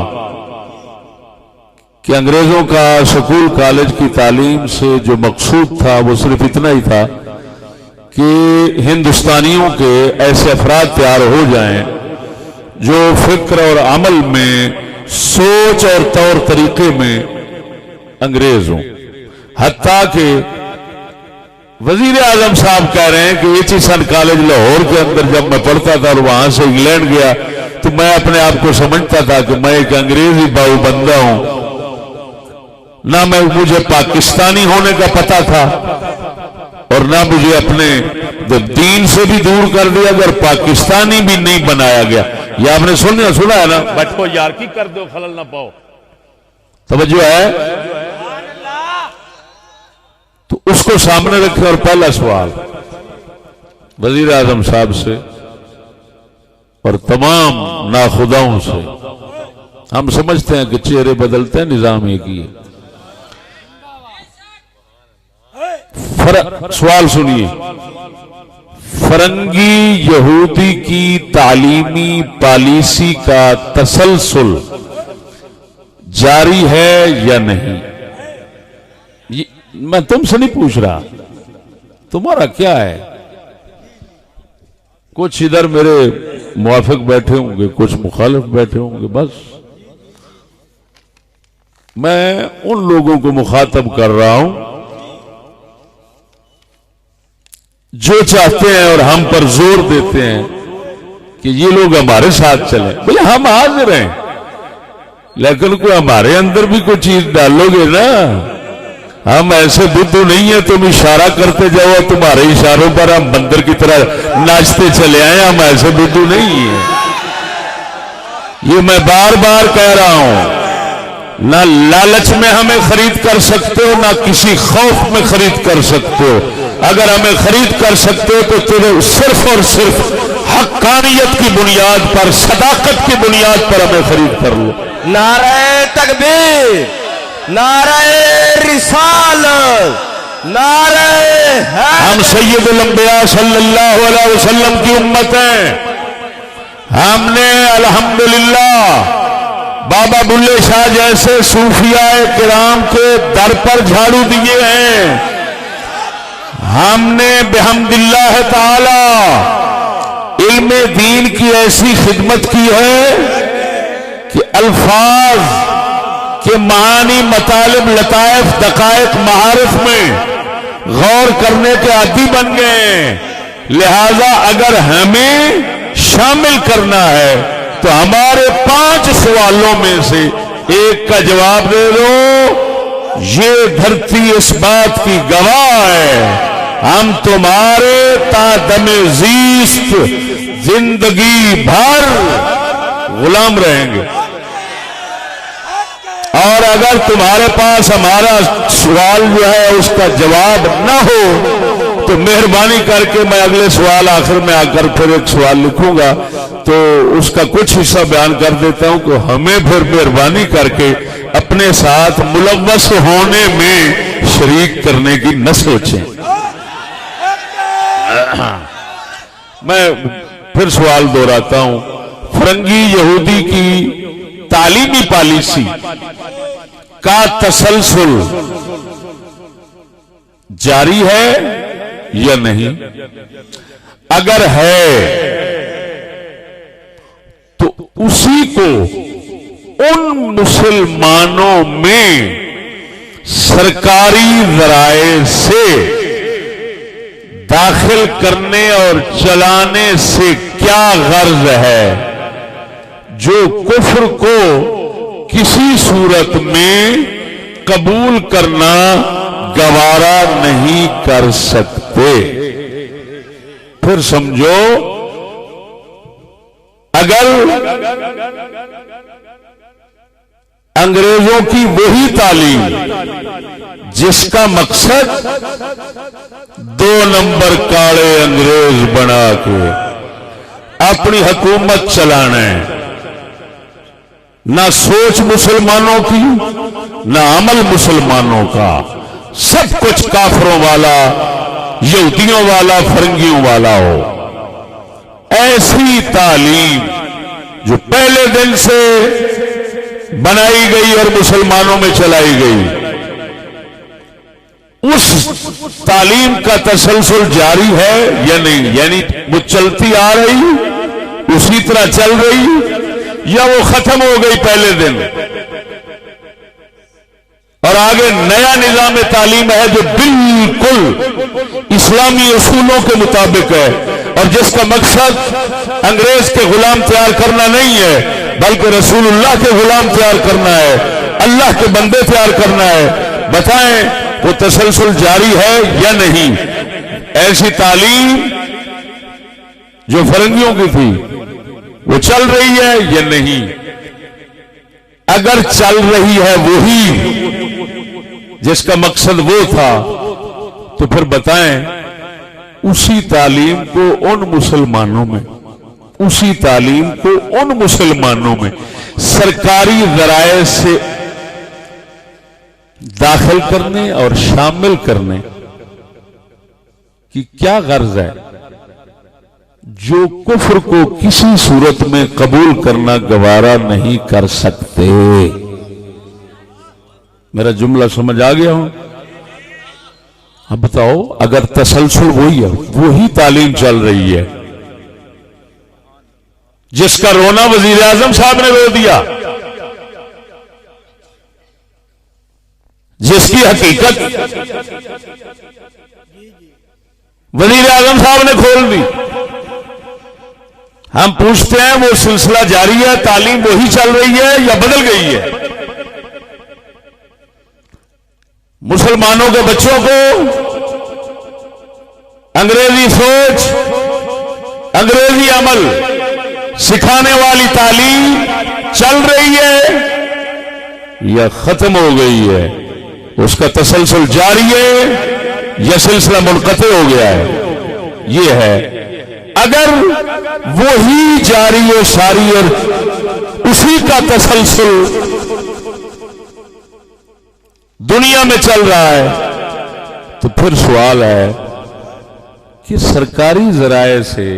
[SPEAKER 1] कि अंग्रेजों का स्कूल कॉलेज की तालीम से जो मकसूद था वो सिर्फ इतना ही था कि हिंदुस्तानियों के ऐसे अफराद तैयार हो जाएं जो फिक्र और अमल में, सोच और तौर तरीके में अंग्रेज हों। हत्ता कि वजीर आजम साहब कह रहे हैं कि एचिसन कॉलेज लाहौर के अंदर जब मैं पढ़ता था और वहां से इंग्लैंड गया तो मैं अपने आप को समझता था कि मैं एक अंग्रेजी बाऊ बंदा हूं, ना मुझे पाकिस्तानी होने का पता था और ना मुझे अपने दीन से भी दूर कर दिया गया और पाकिस्तानी भी नहीं बनाया गया। ये आपने सुना है ना? बैठो यार, की कर दो, खलल ना पाओ। तवज्जो है? तो उसको सामने रखे और पहला सवाल वजीर आजम साहब से और तमाम नाखुदाओं से, हम समझते हैं कि चेहरे बदलते हैं, निजाम एक ही है। सवाल सुनिए, फरंगी यहूदी की तालीमी पॉलिसी का तसलसल जारी है या नहीं? मैं तुमसे नहीं पूछ रहा, तुम्हारा क्या है? कुछ इधर मेरे मुआफिक बैठे होंगे, कुछ मुखालिफ बैठे होंगे, बस मैं उन लोगों को मुखातब कर रहा हूं जो चाहते हैं और हम पर जोर देते हैं कि ये लोग हमारे साथ चलें। बोले हम हाजिर हैं, लेकिन कोई हमारे अंदर भी कोई चीज डालोगे ना। हम ऐसे बुद्धू नहीं है तुम इशारा करते जाओ, तुम्हारे इशारों पर हम बंदर की तरह नाचते चले आए, हम ऐसे बुद्धू नहीं है। ये मैं बार बार कह रहा हूं, ना लालच में हमें खरीद कर सकते हो, ना किसी खौफ में खरीद कर सकते हो। अगर हमें खरीद कर सकते हो तो तुम्हें सिर्फ और सिर्फ हक्कानियत की बुनियाद पर, सदाकत की बुनियाद पर हमें खरीद कर लो।
[SPEAKER 5] नारे तकबीर, नारे रिसालत, नारे
[SPEAKER 1] हम सैयदुल अंबिया सल्लल्लाहु अलैहि वसल्लम की उम्मत हैं। हमने अल्हम्दुलिल्लाह बाबा बुल्ले शाह जैसे सूफियाए किराम के दर पर झाड़ू दिए हैं। हमने बिहम्दिल्लाह ताला इल्मे दीन की ऐसी खिदमत की है कि अल्फाज के मानी, मतालिब, लताइफ, दकाइक, महारिफ में गौर करने के आदी बन गए। लिहाजा अगर हमें शामिल करना है तो हमारे 5 सवालों में से एक का जवाब दे दो। ये धरती इस बात की गवाह है, हम तुम्हारे तादमे जीस्त जिंदगी भर गुलाम रहेंगे। और अगर तुम्हारे पास हमारा सवाल जो है उसका जवाब न हो तो मेहरबानी करके मैं अगले सवाल आखिर में आकर फिर एक सवाल लिखूंगा तो उसका कुछ हिस्सा बयान कर देता हूं कि हमें फिर मेहरबानी करके अपने साथ मुलव्वस होने में शरीक करने की न सोचें। मैं फिर सवाल दोहराता हूं, फरंगी यहूदी की तालीमी पॉलिसी का तसलसल जारी है या नहीं? अगर है तो उसी को उन मुसलमानों में सरकारी जराए से दाखिल करने और चलाने से क्या गर्ज है जो कुफ्र को किसी सूरत में कबूल करना गवारा नहीं कर सकते। फिर समझो, अगर अंग्रेजों की वही तालीम जिसका मकसद 2 नंबर काले अंग्रेज बना के अपनी हुकूमत चलाना है, ना सोच मुसलमानों की ना अमल मुसलमानों का, सब कुछ काफरों वाला, यहूदियों वाला, फरंगियों वाला हो, ऐसी तालीम जो पहले दिन से बनाई गई और मुसलमानों में चलाई गई, उस तालीम का तसलसल जारी है या नहीं, यानी वो चलती आ रही, उसी तरह चल रही, या वो खत्म हो गई पहले दिन और आगे नया निजाम तालीम है जो बिल्कुल इस्लामी उसूलों के मुताबिक है और जिसका मकसद अंग्रेज के गुलाम तैयार करना नहीं है बल्कि रसूलुल्लाह के गुलाम तैयार करना है, अल्लाह के बंदे तैयार करना है। बताएं वो तसलसल जारी है या नहीं? ऐसी तालीम जो फरंगियों की थी वो चल रही है या नहीं? अगर चल रही है वही जिसका मकसद वो था, तो फिर बताएं उसी तालीम को उन मुसलमानों में, उसी तालीम को उन मुसलमानों में सरकारी ज़राए से दाखिल करने और शामिल करने की क्या गर्ज है जो कुफ्र को किसी सूरत में कबूल करना गवारा नहीं कर सकते? मेरा जुमला समझ आ गया हो? अब बताओ, अगर तसलसल वही है, वही तालीम चल रही है जिसका रोना वजीर आजम साहब ने रो दिया, जिसकी हकीकत वजीर आजम साहब ने खोल दी, हम पूछते हैं वो सिलसिला जारी है, तालीम वही चल रही है या बदल गई है? मुसलमानों के बच्चों को अंग्रेजी सोच, अंग्रेजी अमल सिखाने वाली तालीम चल रही है या खत्म हो गई है? उसका तसलसल जारी है या सिलसिला मुनक़ते हो गया है? ये है। अगर वो ही जारी है सारी और उसी का तसलसल दुनिया में चल रहा है, तो फिर सवाल है कि सरकारी ज़राए से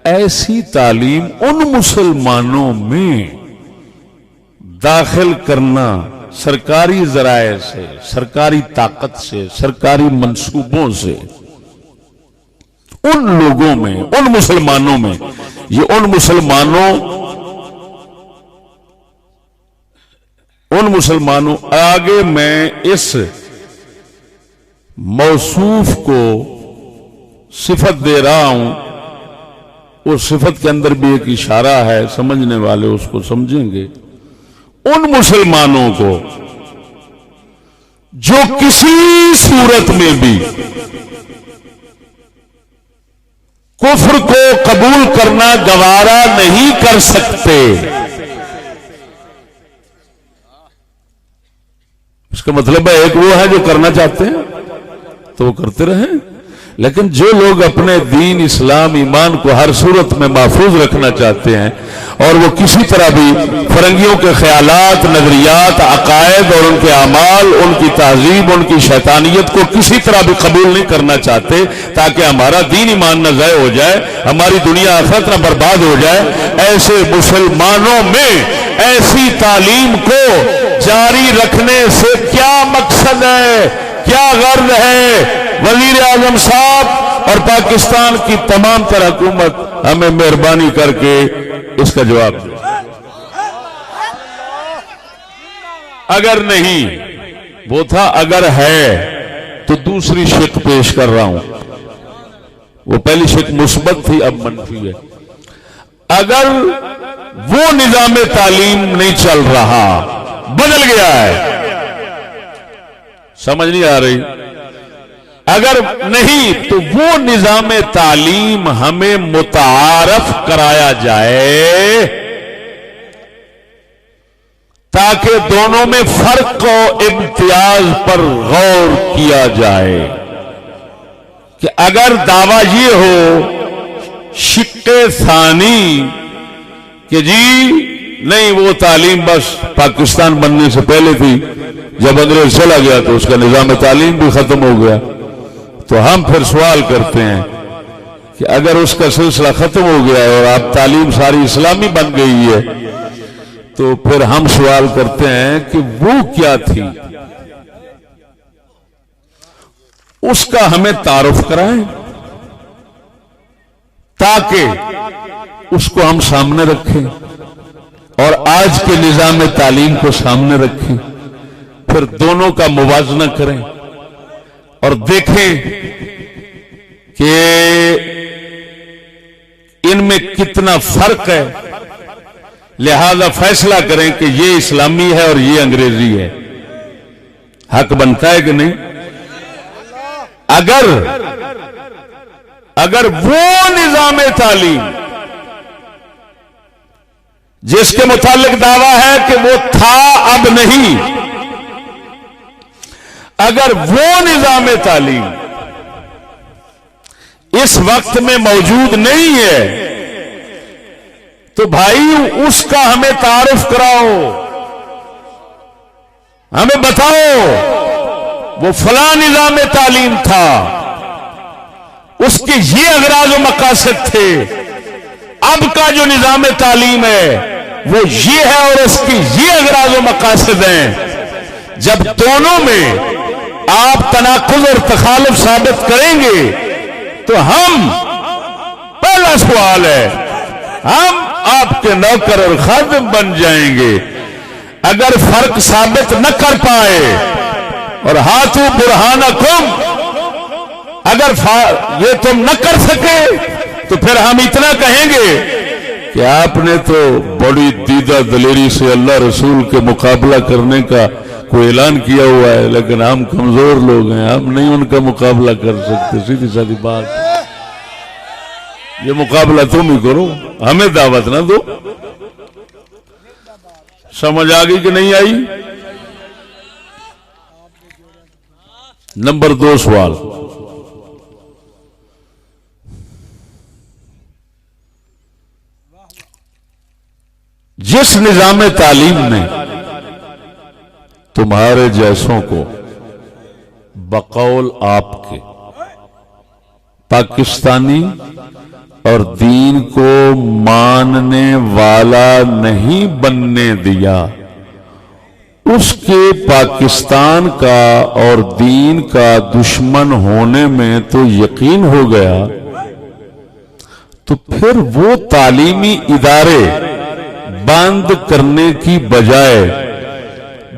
[SPEAKER 1] ऐसी तालीम उन मुसलमानों में दाखिल करना, सरकारी ज़राए से, सरकारी ताकत से, सरकारी मंसूबों से उन लोगों में, उन मुसलमानों में, ये उन मुसलमानों आगे मैं इस मौसूफ को सिफत दे रहा हूं, उस सिफत के अंदर भी एक इशारा है, समझने वाले उसको समझेंगे। उन मुसलमानों को जो किसी सूरत में भी कुफ्र को कबूल करना गवारा नहीं कर सकते। इसका मतलब है एक वो है जो करना चाहते हैं तो वो करते रहें, लेकिन जो लोग अपने दीन, इस्लाम, ईमान को हर सूरत में महफूज रखना चाहते हैं और वो किसी तरह भी फरंगियों के ख्यालात, नजरियात, अकायद और उनके अमाल, उनकी तहजीब, उनकी शैतानियत को किसी तरह भी कबूल नहीं करना चाहते ताकि हमारा दीन ईमान न ज़ाय हो जाए, हमारी दुनिया आखिरत न बर्बाद हो जाए, ऐसे मुसलमानों में ऐसी तालीम को जारी रखने से क्या मकसद है, क्या गर्ज है? वजीर आजम साहब और पाकिस्तान की तमाम तरह हुकूमत हमें मेहरबानी करके इसका जवाब दे। अगर नहीं, वो था अगर है तो दूसरी शिक पेश कर रहा हूं। वो पहली शिक मुस्बत थी, अब मनफी है। अगर वो निजाम तालीम नहीं चल रहा, बदल गया है, समझ नहीं आ रही, अगर नहीं तो वो निजाम तालीम हमें मुतारफ कराया जाए ताकि दोनों में फर्क और इम्तियाज पर गौर किया जाए कि अगर दावा ये हो शिक्के सानी कि जी नहीं वो तालीम बस पाकिस्तान बनने से पहले थी, जब अंग्रेज चला गया तो उसका निजाम तालीम भी खत्म हो गया, तो हम फिर सवाल करते हैं कि अगर उसका सिलसिला खत्म हो गया है और आप तालीम सारी इस्लामी बन गई है, तो फिर हम सवाल करते हैं कि वो क्या थी, उसका हमें तारुफ कराएं ताकि उसको हम सामने रखें और आज के निजाम तालीम को सामने रखें, फिर दोनों का मुवाजना करें और देखें कि इनमें कितना फर्क है, लिहाजा फैसला करें कि ये इस्लामी है और ये अंग्रेजी है। हक बनता है कि नहीं? अगर वो निजाम तालीम जिसके मुतालिक दावा है कि वो था अब नहीं, अगर वो निजाम तालीम इस वक्त में मौजूद नहीं है तो भाई उसका हमें तारुफ कराओ, हमें बताओ वो फला निजाम तालीम था, उसके ये अगराज व मकासद थे, अब का जो निजाम तालीम है वो ये है और उसकी ये अगराज व मकासद हैं। जब दोनों में आप तनाकुज़ और तखालुफ साबित करेंगे तो हम, पहला सवाल है, हम आपके नौकर और खादिम बन जाएंगे। अगर फर्क साबित न कर पाए और हाथों बुरहानकुम, अगर ये तुम न कर सके तो फिर हम इतना कहेंगे कि आपने तो बड़ी दीदा दलेरी से अल्लाह रसूल के मुकाबला करने का कोई ऐलान किया हुआ है, लेकिन हम कमजोर लोग हैं, हम नहीं उनका मुकाबला कर सकते। सीधी सादी बात, ये मुकाबला तुम ही करो, हमें दावत ना दो। समझ आ गई कि नहीं आई? नंबर 2 सवाल, जिस निजाम तालीम ने तुम्हारे जैसों को बकौल आपके पाकिस्तानी और दीन को मानने वाला नहीं बनने दिया, उसके पाकिस्तान का और दीन का दुश्मन होने में तो यकीन हो गया, तो फिर वो तालीमी इदारे बंद करने की बजाय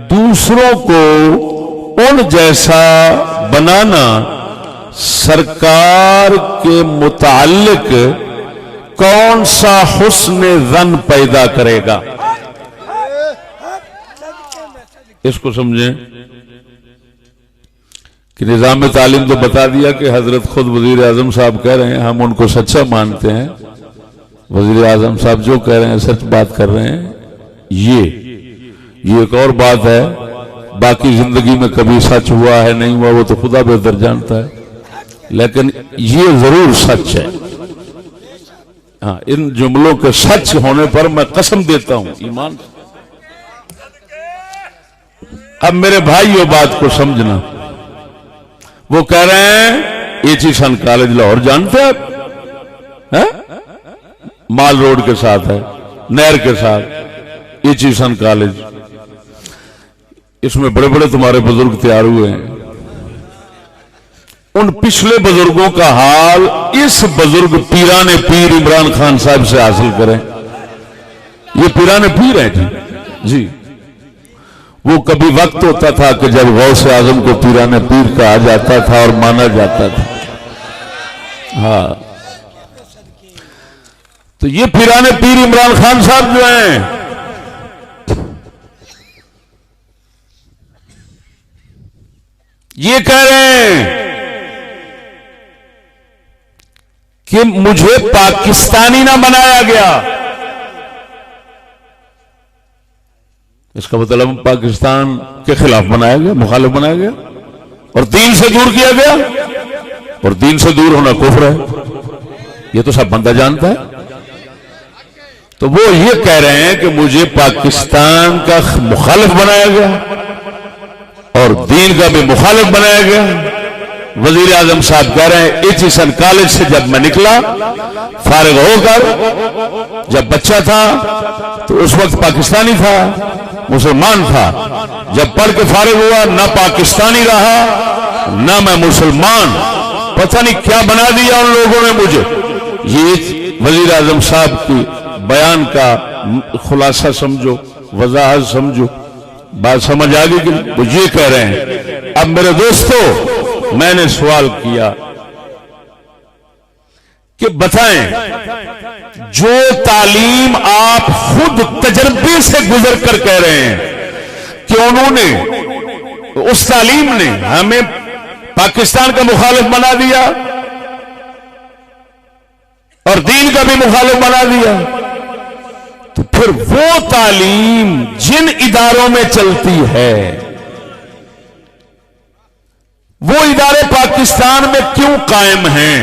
[SPEAKER 1] दूसरों को उन जैसा बनाना सरकार के मुताल्लिक कौन सा हुस्न ज़न पैदा करेगा? इसको समझें कि निजाम तालीम तो बता दिया कि हजरत खुद वजीर आजम साहब कह रहे हैं, हम उनको सच्चा मानते हैं, वजीर आजम साहब जो कह रहे हैं सच बात कर रहे हैं। ये एक और बात है, बाकी जिंदगी में कभी सच हुआ है नहीं हुआ वो तो खुदा बेहतर जानता है, लेकिन ये जरूर सच है। हाँ, इन जुमलों के सच होने पर मैं कसम देता हूं ईमान। अब मेरे भाई ये बात को समझना, वो कह रहे हैं एचीसन कॉलेज लाहौर जानते हैं आप? माल रोड के साथ है, नहर के साथ एचीसन कॉलेज, इसमें बड़े बड़े तुम्हारे बुजुर्ग तैयार हुए हैं। उन पिछले बुजुर्गों का हाल इस बुजुर्ग पीराने पीर इमरान खान साहब से हासिल करें। ये पीराने पीर हैं जी। वो कभी वक्त होता था कि जब गौसे आजम को पीराने पीर कहा जाता था और माना जाता था। हाँ, तो ये पीराने पीर इमरान खान साहब जो हैं, ये कह रहे हैं कि मुझे पाकिस्तानी ना बनाया गया। इसका मतलब पाकिस्तान के खिलाफ बनाया गया, मुखालिफ बनाया गया और दीन से दूर किया गया, और दीन से दूर होना कुफ्र है, ये तो सब बंदा जानता है। तो वो ये कह रहे हैं कि मुझे पाकिस्तान का मुखालिफ बनाया गया और दीन का भी मुखालिफ बनाया गया। वजीर आजम साहब कह रहे हैं एचिसन कॉलेज से जब मैं निकला फारिग होकर, जब बच्चा था तो उस वक्त पाकिस्तानी था, मुसलमान था। जब पढ़ के फारिग हुआ ना पाकिस्तानी रहा ना मैं मुसलमान, पता नहीं क्या बना दिया उन लोगों ने मुझे। ये वजीर आजम साहब की बयान का खुलासा समझो, वजाहत समझो, बात समझ आ गई कि वो ये कह रहे हैं। अब मेरे दोस्तों, मैंने सवाल किया कि बताएं, जो तालीम आप खुद तजर्बे से गुजर कर कह रहे हैं कि उन्होंने, उस तालीम ने हमें पाकिस्तान का मुखालिफ बना दिया और दीन का भी मुखालिफ बना दिया, तो फिर वो तालीम जिन इदारों में चलती है, वो इदारे पाकिस्तान में क्यों कायम हैं?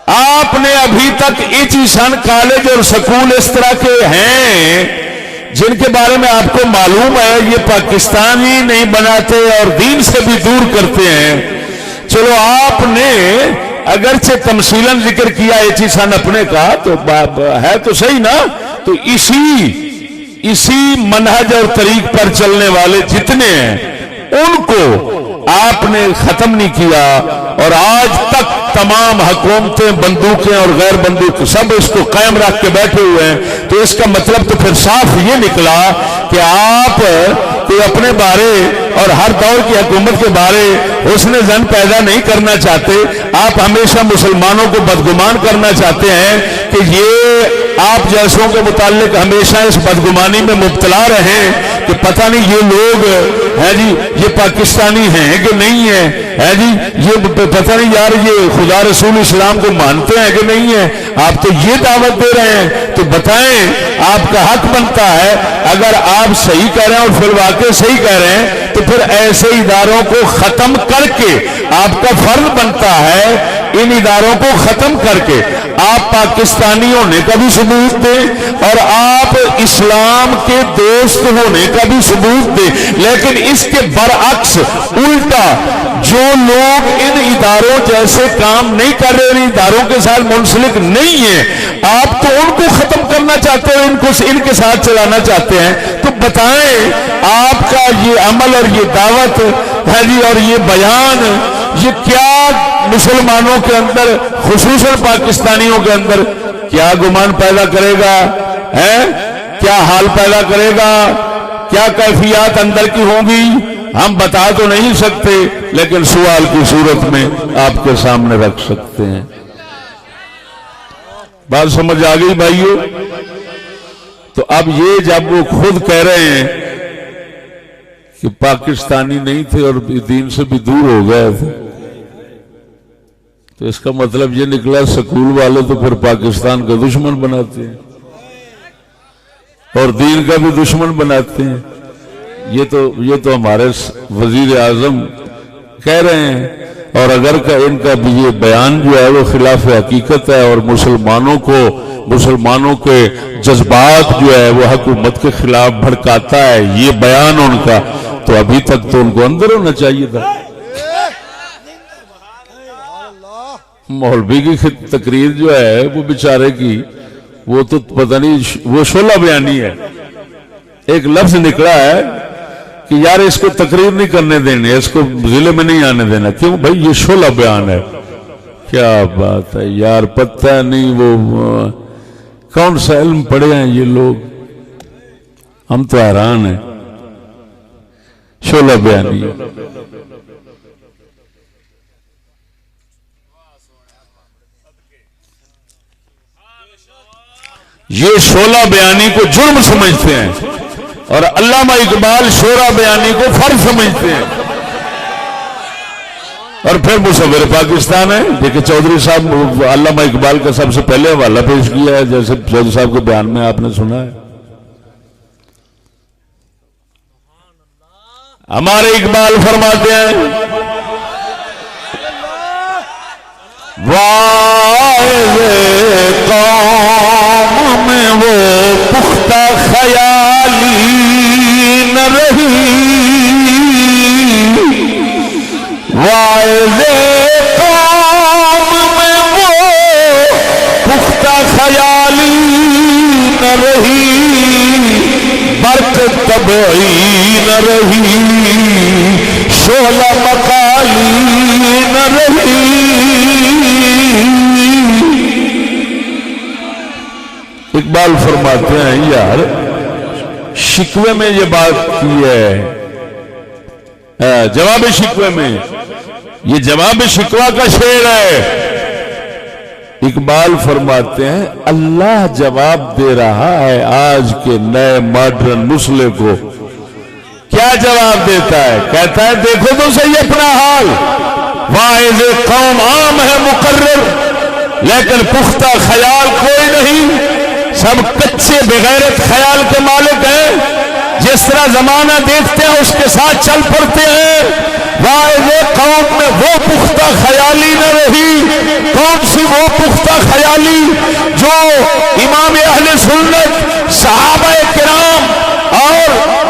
[SPEAKER 1] आपने अभी तक एचिसन कॉलेज और स्कूल इस तरह के हैं जिनके बारे में आपको मालूम है ये पाकिस्तानी नहीं बनाते और दीन से भी दूर करते हैं। चलो, आपने अगरचे तमसीलन जिक्र किया एचिसन अपने का, तो है तो सही ना। तो इसी मनहज और तरीक पर चलने वाले जितने हैं उनको आपने खत्म नहीं किया, और आज तक तमाम हुकूमतें बंदूकें और गैर बंदूक सब इसको कायम रख के बैठे हुए हैं। तो इसका मतलब तो फिर साफ ये निकला कि आप कोई अपने बारे और हर दौर की हुकूमत के बारे उसने जन पैदा नहीं करना चाहते। आप हमेशा मुसलमानों को बदगुमान करना चाहते हैं कि ये आप जैसों के मुताल्लिक हमेशा इस बदगुमानी में मुब्तला रहे कि पता नहीं ये लोग है जी, ये पाकिस्तानी हैं कि नहीं है जी, ये पता नहीं यार ये खुदा रसूल इस्लाम को मानते हैं कि नहीं है। आप तो ये दावत दे रहे हैं, तो बताएं, आपका हक बनता है, अगर आप सही कह रहे हैं और फिर वाकई सही कह रहे हैं, तो फिर ऐसे इदारों को खत्म करके आपका फर्ज बनता है इन इदारों को खत्म करके आप पाकिस्तानी होने का भी सबूत दें और आप इस्लाम के दोस्त होने का भी सबूत दें। लेकिन इसके बरअक्स उल्टा जो लोग इन इदारों जैसे काम नहीं कर रहे, इन इदारों के साथ मुंसलिक नहीं है, आप तो उनको खत्म करना चाहते हो, इनको इनके साथ चलाना चाहते हैं। तो बताएं, आपका ये अमल और ये दावत है जी और ये बयान, ये क्या मुसलमानों के अंदर, खुसूसन पाकिस्तानियों के अंदर क्या गुमान पैदा करेगा, है क्या हाल पैदा करेगा, क्या कैफियत अंदर की होगी, हम बता तो नहीं सकते, लेकिन सवाल की सूरत में आपके सामने रख सकते हैं। बात समझ आ गई भाइयों? तो अब ये जब वो खुद कह रहे हैं कि पाकिस्तानी नहीं थे और दीन से भी दूर हो गए थे, तो इसका मतलब ये निकला स्कूल वाले तो फिर पाकिस्तान का दुश्मन बनाते हैं और दीन का भी दुश्मन बनाते हैं। ये तो हमारे वजीर आजम कह रहे हैं, और अगर का इनका भी ये बयान जो है वो खिलाफ हकीकत है और मुसलमानों के जज्बात जो है वो हुकूमत के खिलाफ भड़काता है ये बयान उनका, तो अभी तक तो उनको अंदर होना चाहिए था। मौलवी की तकरीर जो है वो बेचारे की, वो तो पता नहीं, वो शोला बयानी है। एक लफ्ज निकला है कि यार इसको तकरीर नहीं करने देने, इसको जिले में नहीं आने देना। क्यों भाई? ये शोला बयान है। क्या बात है यार, पता नहीं वो कौन सा इल्म पढ़े हैं ये लोग, हम तो हैरान हैं। शोला बयानी ये शोला बयानी को जुर्म समझते हैं और अल्लामा इकबाल शोरा बयानी को फर्ज समझते हैं। और फिर मुसव्विर पाकिस्तान है। देखिए चौधरी साहब अल्लामा इकबाल का सबसे पहले हवाला पेश किया है, जैसे चौधरी साहब के बयान में आपने सुना है। हमारे इकबाल फरमाते हैं वाए कौम में वो पुख्ता ख्याली न रही, वाए कौम में वो पुख्ता ख्याली न रही, बरकत तबई न रही, शोला मकाली न रही। इकबाल फरमाते हैं यार शिकवे में ये बात की है, जवाब शिकवे में, ये जवाब शिकवा का शेर है। इकबाल फरमाते हैं अल्लाह जवाब दे रहा है आज के नए मॉडर्न मुस्लिम को। क्या जवाब देता है? कहता है देखो तो सही अपना हाल, वाइज कौम आम है मुकर्रर, लेकिन पुख्ता ख्याल कोई नहीं, सब कच्चे बेगैरत ख्याल के मालिक हैं। जिस तरह जमाना देखते हैं उसके साथ चल पड़ते हैं। वाइज कौम में वो पुख्ता ख्याली न रही। कौन सी वो पुख्ता ख्याली जो इमाम अहले सुन्नत, सहाबा किराम और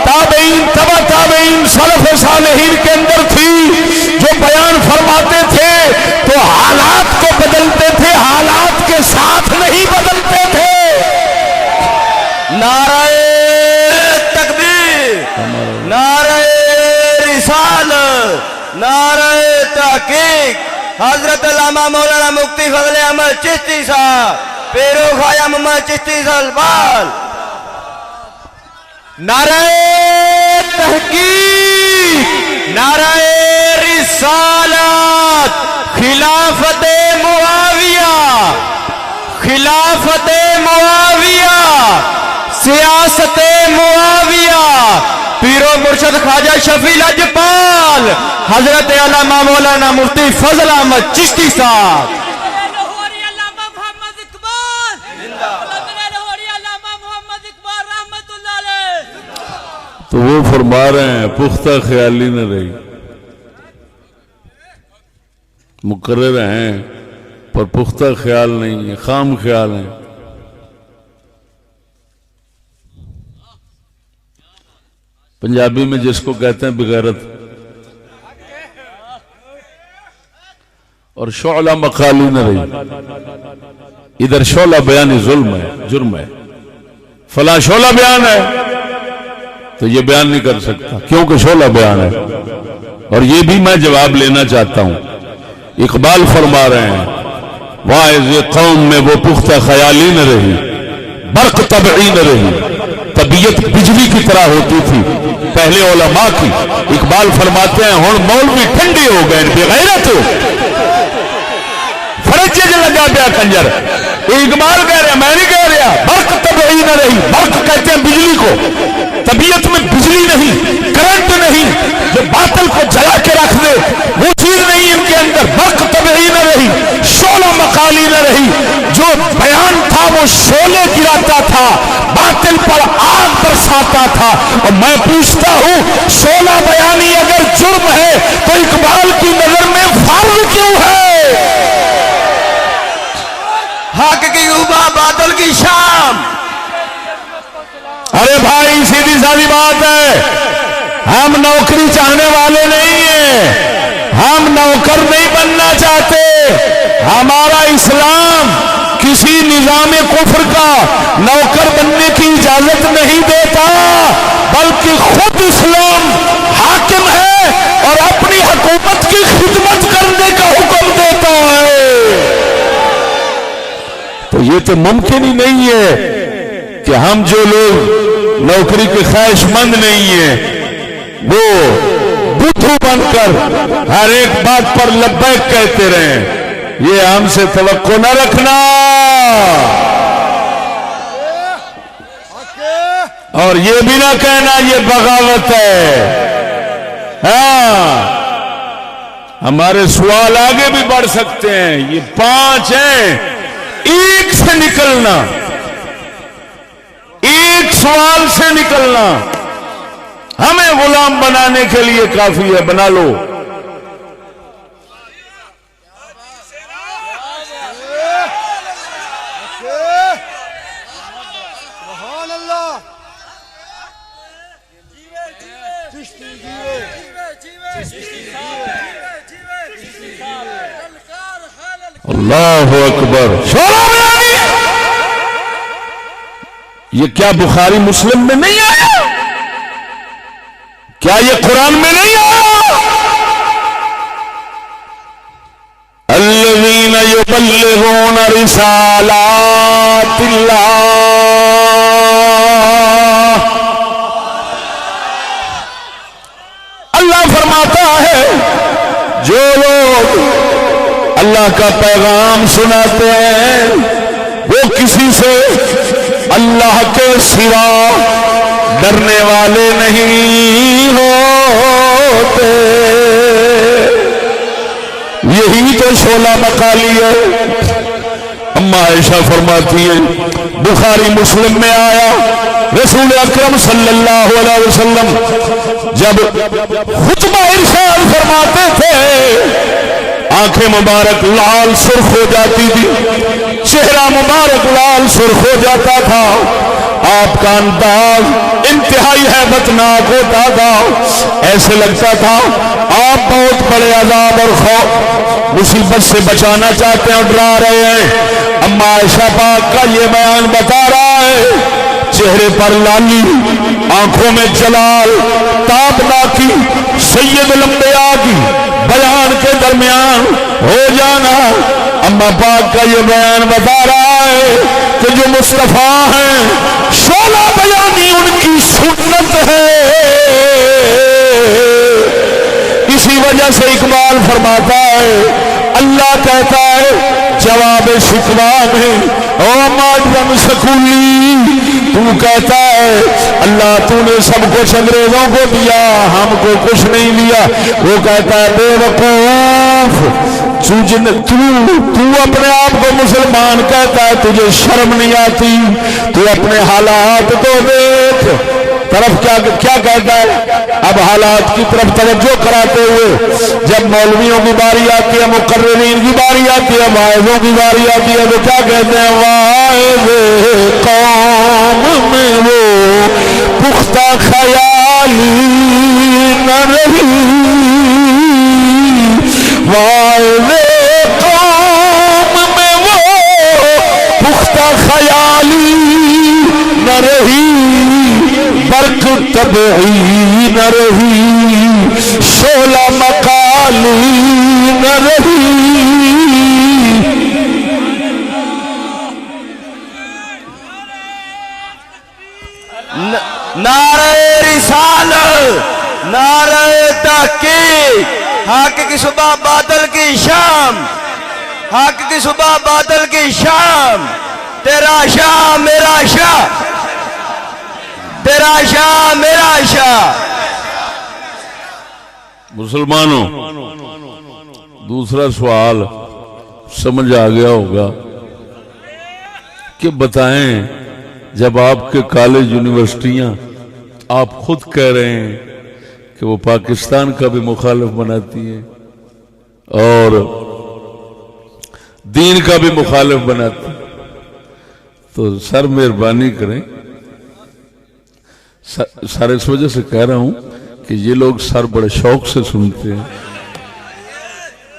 [SPEAKER 1] ताबईन, तबा ताबईन, सलफ सालेहीन के अंदर थी, जो बयान फरमाते थे तो हालात को बदलते थे, हालात के साथ नहीं बदलते थे।
[SPEAKER 5] नारे तकबीर, नारे रिसालत, नारे तहकीक। हजरत अल्लामा मौलाना मुफ्ती फजल अहमद चिश्ती साहब, पेरो ख्वाजा मोहम्मद चिश्ती सलवाल। नारे तहकीक, नारे रिसालत, खिलाफत मुआविया, खिलाफत मुआविया, सियासत मुआविया, पीरो मुर्शद ख्वाजा शफी लजपाल, हजरत अल्लामा मौलाना मुफ्ती फजल अहमद चिश्ती साहब।
[SPEAKER 1] तो वो फरमा रहे हैं पुख्ता ख्याली न रही, मुकर्रर हैं पर पुख्ता ख्याल नहीं है, खाम ख्याल है। पंजाबी में जिसको कहते हैं बेगैरत। और शोला मकाली न रही, इधर शोला बयानी जुल्म है, जुर्म है। फला शोला बयान है तो ये बयान नहीं कर सकता क्योंकि शोला बयान है। और ये भी मैं जवाब लेना चाहता हूं। इकबाल फरमा रहे हैं वाइज कौम में वो पुख्ता ख्याली न रही, बर्क तबई न रही, तबीयत बिजली की तरह होती थी पहले उलमा की। इकबाल फरमाते हैं हुण मौलवी ठंडे हो गए, बेगैरत हो फरजे च लगा पिया कंजर। इकबाल कह रहा, मैं नहीं कह रहा। बर्क तबई न रही, बर्क कहते हैं बिजली को, तबीयत में बिजली नहीं, करंट नहीं, जो बातल को जला के रख दे वो चीज नहीं इनके अंदर। बर्क तबई न रही, शोला मकाली न रही, जो बयान था वो शोले गिराता था, बातिल पर आग बरसाता था। और मैं पूछता हूं शोला बयानी अगर जुर्म है तो इकबाल की नजर में फर्ज क्यों है?
[SPEAKER 5] हक की उबा बादल की शाम।
[SPEAKER 1] अरे भाई सीधी सादी बात है, हम नौकरी चाहने वाले नहीं हैं, हम नौकर नहीं बनना चाहते। हमारा इस्लाम किसी निजाम कुफ्र का नौकर बनने की इजाजत नहीं देता, बल्कि खुद इस्लाम हाकिम है और अपनी हुकूमत की खिदमत करने का हुक्म देता है। तो ये तो मुमकिन ही नहीं है कि हम जो लोग नौकरी के ख्वाहिशमंद नहीं है वो बुद्धू बनकर हर एक बात पर लब्बैक कहते रहे। ये हमसे तवक्को न रखना। और ये भी ना कहना ये बगावत है। हाँ, हमारे सवाल आगे भी बढ़ सकते हैं। ये 5 हैं, एक से निकलना, एक सवाल से निकलना हमें गुलाम बनाने के लिए काफी है। बना लो। अल्लाहु अकबर। ये क्या बुखारी मुस्लिम में नहीं आया? क्या ये कुरान में नहीं आया? अल्लज़ीना युबल्लिगूना रिसालातिल्लाह। अल्लाह फरमाता है जो लोग अल्लाह का पैगाम सुनाते हैं वो किसी से अल्लाह के सिवा डरने वाले नहीं होते। यही तो शोला मकाली है। अम्मा आयशा फरमाती है, बुखारी मुस्लिम में आया, रसूल अकरम सल्लल्लाहु अलैहि वसल्लम जब खुतबा इरशाद फरमाते थे आंखें मुबारक लाल सुर्ख हो जाती थी, चेहरा मुबारक लाल सुर्ख हो जाता था, आपका अंदाज इंतहाई हैबतनाक होता था। ऐसे लगता था आप बहुत बड़े अजाब और खौफ मुसीबत से बचाना चाहते हैं और डरा रहे हैं। अम्मा आयशा पाक का ये बयान बता रहा है, चेहरे पर लाली, आंखों में जलाल, ताबनाकी, सैयद लंबिया की बयान के दरमियान हो जाना। अम्मा पाक का ये बयान बता रहा है कि जो मुस्तफा हैं शोला बयानी उनकी सुन्नत है। इसी वजह से इकबाल फरमाता है, अल्लाह कहता है जवाब शिकवा में, ओ माडम सकूली, तू कहता है अल्लाह तूने सब कुछ अंग्रेजों को दिया, हमको कुछ नहीं दिया। वो कहता है बेवकूफ, तू अपने आप को मुसलमान कहता है, तुझे शर्म नहीं आती? तू अपने हालात तो देख। तरफ क्या कहता है? अब हालात की तरफ तवज्जो कराते हुए जब मौलवियों की बारी आती है, मुकर्रिरीन की बारी आती है, वाइजों की बारी आती है, तो क्या कहते हैं? वाइज कौम में वो पुख्ता ख्याली न रही, वाइज कौम में वो पुख्ता ख्याली न रही, बर्क तबई न रही, शोला मकाली न रही।
[SPEAKER 5] नारे रिसालत, नारे तहकीक, हक की सुबह बादल की शाम, हक की सुबह बादल की शाम, तेरा शाह मेरा शाह, तेरा शाह मेरा शाह।
[SPEAKER 1] मुसलमानों, दूसरा सवाल समझ आ गया होगा कि बताएं, जब आपके कॉलेज यूनिवर्सिटियां आप खुद कह रहे हैं कि वो पाकिस्तान का भी मुखालिफ बनाती हैं और दीन का भी मुखालिफ बनाती हैं, तो सर मेहरबानी करें, सर इस वजह से कह रहा हूं कि ये लोग सर बड़े शौक से सुनते हैं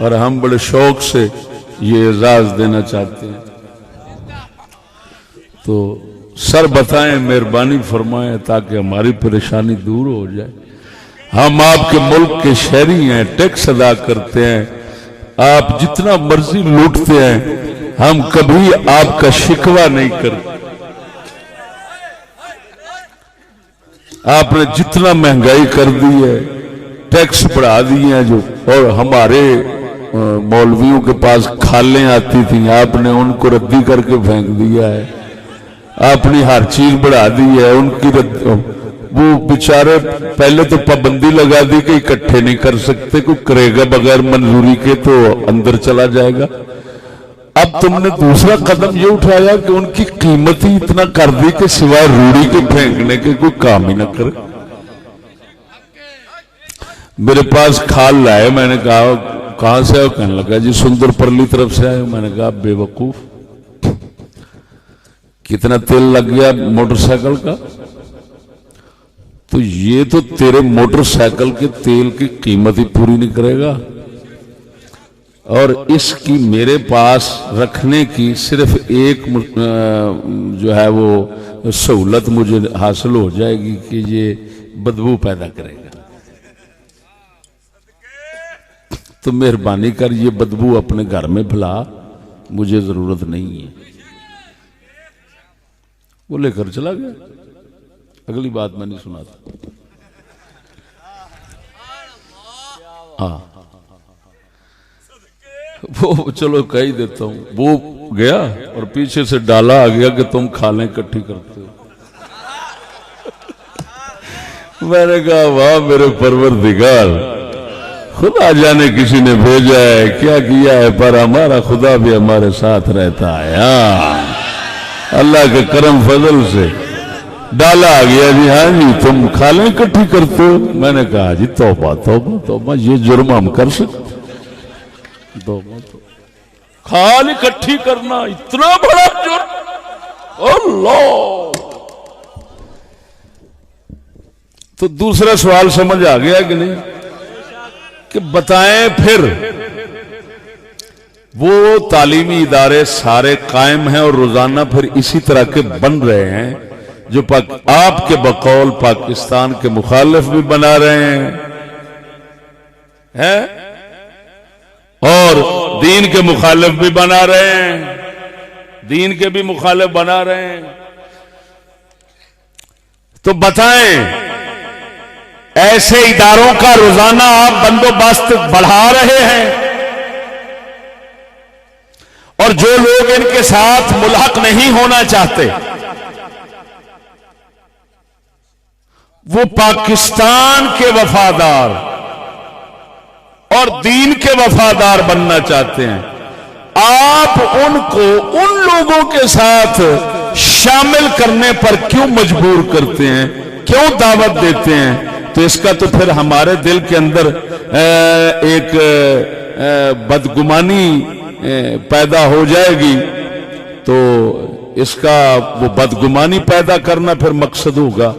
[SPEAKER 1] और हम बड़े शौक से ये एजाज देना चाहते हैं। तो सर बताएं, मेहरबानी फरमाएं ताकि हमारी परेशानी दूर हो जाए। हम आपके मुल्क के शहरी हैं, टैक्स अदा करते हैं, आप जितना मर्जी लूटते हैं, हम कभी आपका शिकवा नहीं करते। आपने जितना महंगाई कर दी है, टैक्स बढ़ा दिए हैं जो, और हमारे मौलवियों के पास खालें आती थी, आपने उनको रद्दी करके फेंक दिया है। अपनी हर चीज बढ़ा दी है उनकी। वो बेचारे पहले तो पाबंदी लगा दी कि इकट्ठे नहीं कर सकते, कोई करेगा बगैर मंजूरी के तो अंदर चला जाएगा। अब तुमने दूसरा कदम ये उठाया कि उनकी कीमत ही इतना कर दी कि सिवाय रूढ़ी के फेंकने के कोई काम ही ना करे। मेरे पास खाल लाए, मैंने कहा कहां से आए? कहने लगा जी सुंदर परली तरफ से आए। मैंने कहा बेवकूफ, कितना तेल लग गया मोटरसाइकिल का? तो ये तो तेरे मोटरसाइकिल के तेल की कीमत ही पूरी नहीं करेगा, और इसकी मेरे पास रखने की सिर्फ एक जो है वो सहूलत मुझे हासिल हो जाएगी कि ये बदबू पैदा करेगा। तो मेहरबानी कर ये बदबू अपने घर में फैला, मुझे जरूरत नहीं है। वो लेकर चला गया। अगली बात मैं नहीं सुनाता। हाँ वो चलो कह ही देता हूं। वो गया और पीछे से डाला आ गया कि तुम खालें इकट्ठी करते हो। मैंने कहा वाह मेरे परवरदिगार, खुदा जाने किसी ने भेजा है क्या किया है, पर हमारा खुदा भी हमारे साथ रहता है। अल्लाह के करम फजल से डाला आ गया जी। हाँ जी तुम खालें इकट्ठी करते हो। मैंने कहा जी तौबा तौबा तौबा, ये जुर्म हम कर सकते? तौबा तो खाल इकट्ठी करना इतना बड़ा जुर्म, अल्लाह। तो दूसरा सवाल समझ आ गया कि नहीं, कि बताएं फिर वो तालीमी इदारे सारे कायम हैं और रोजाना फिर इसी तरह के बन रहे हैं जो आपके बकौल पाकिस्तान के मुखालिफ भी बना रहे हैं और दीन के मुखालिफ भी बना रहे हैं, दीन के भी मुखालिफ बना रहे हैं। तो बताएं ऐसे इदारों का रोजाना आप बंदोबस्त बढ़ा रहे हैं, और जो लोग इनके साथ मुल्हक नहीं होना चाहते वो पाकिस्तान के वफादार और दीन के वफादार बनना चाहते हैं, आप उनको उन लोगों के साथ शामिल करने पर क्यों मजबूर करते हैं, क्यों दावत देते हैं? तो इसका तो फिर हमारे दिल के अंदर एक बदगुमानी पैदा हो जाएगी। तो इसका वो बदगुमानी पैदा करना फिर मकसद होगा।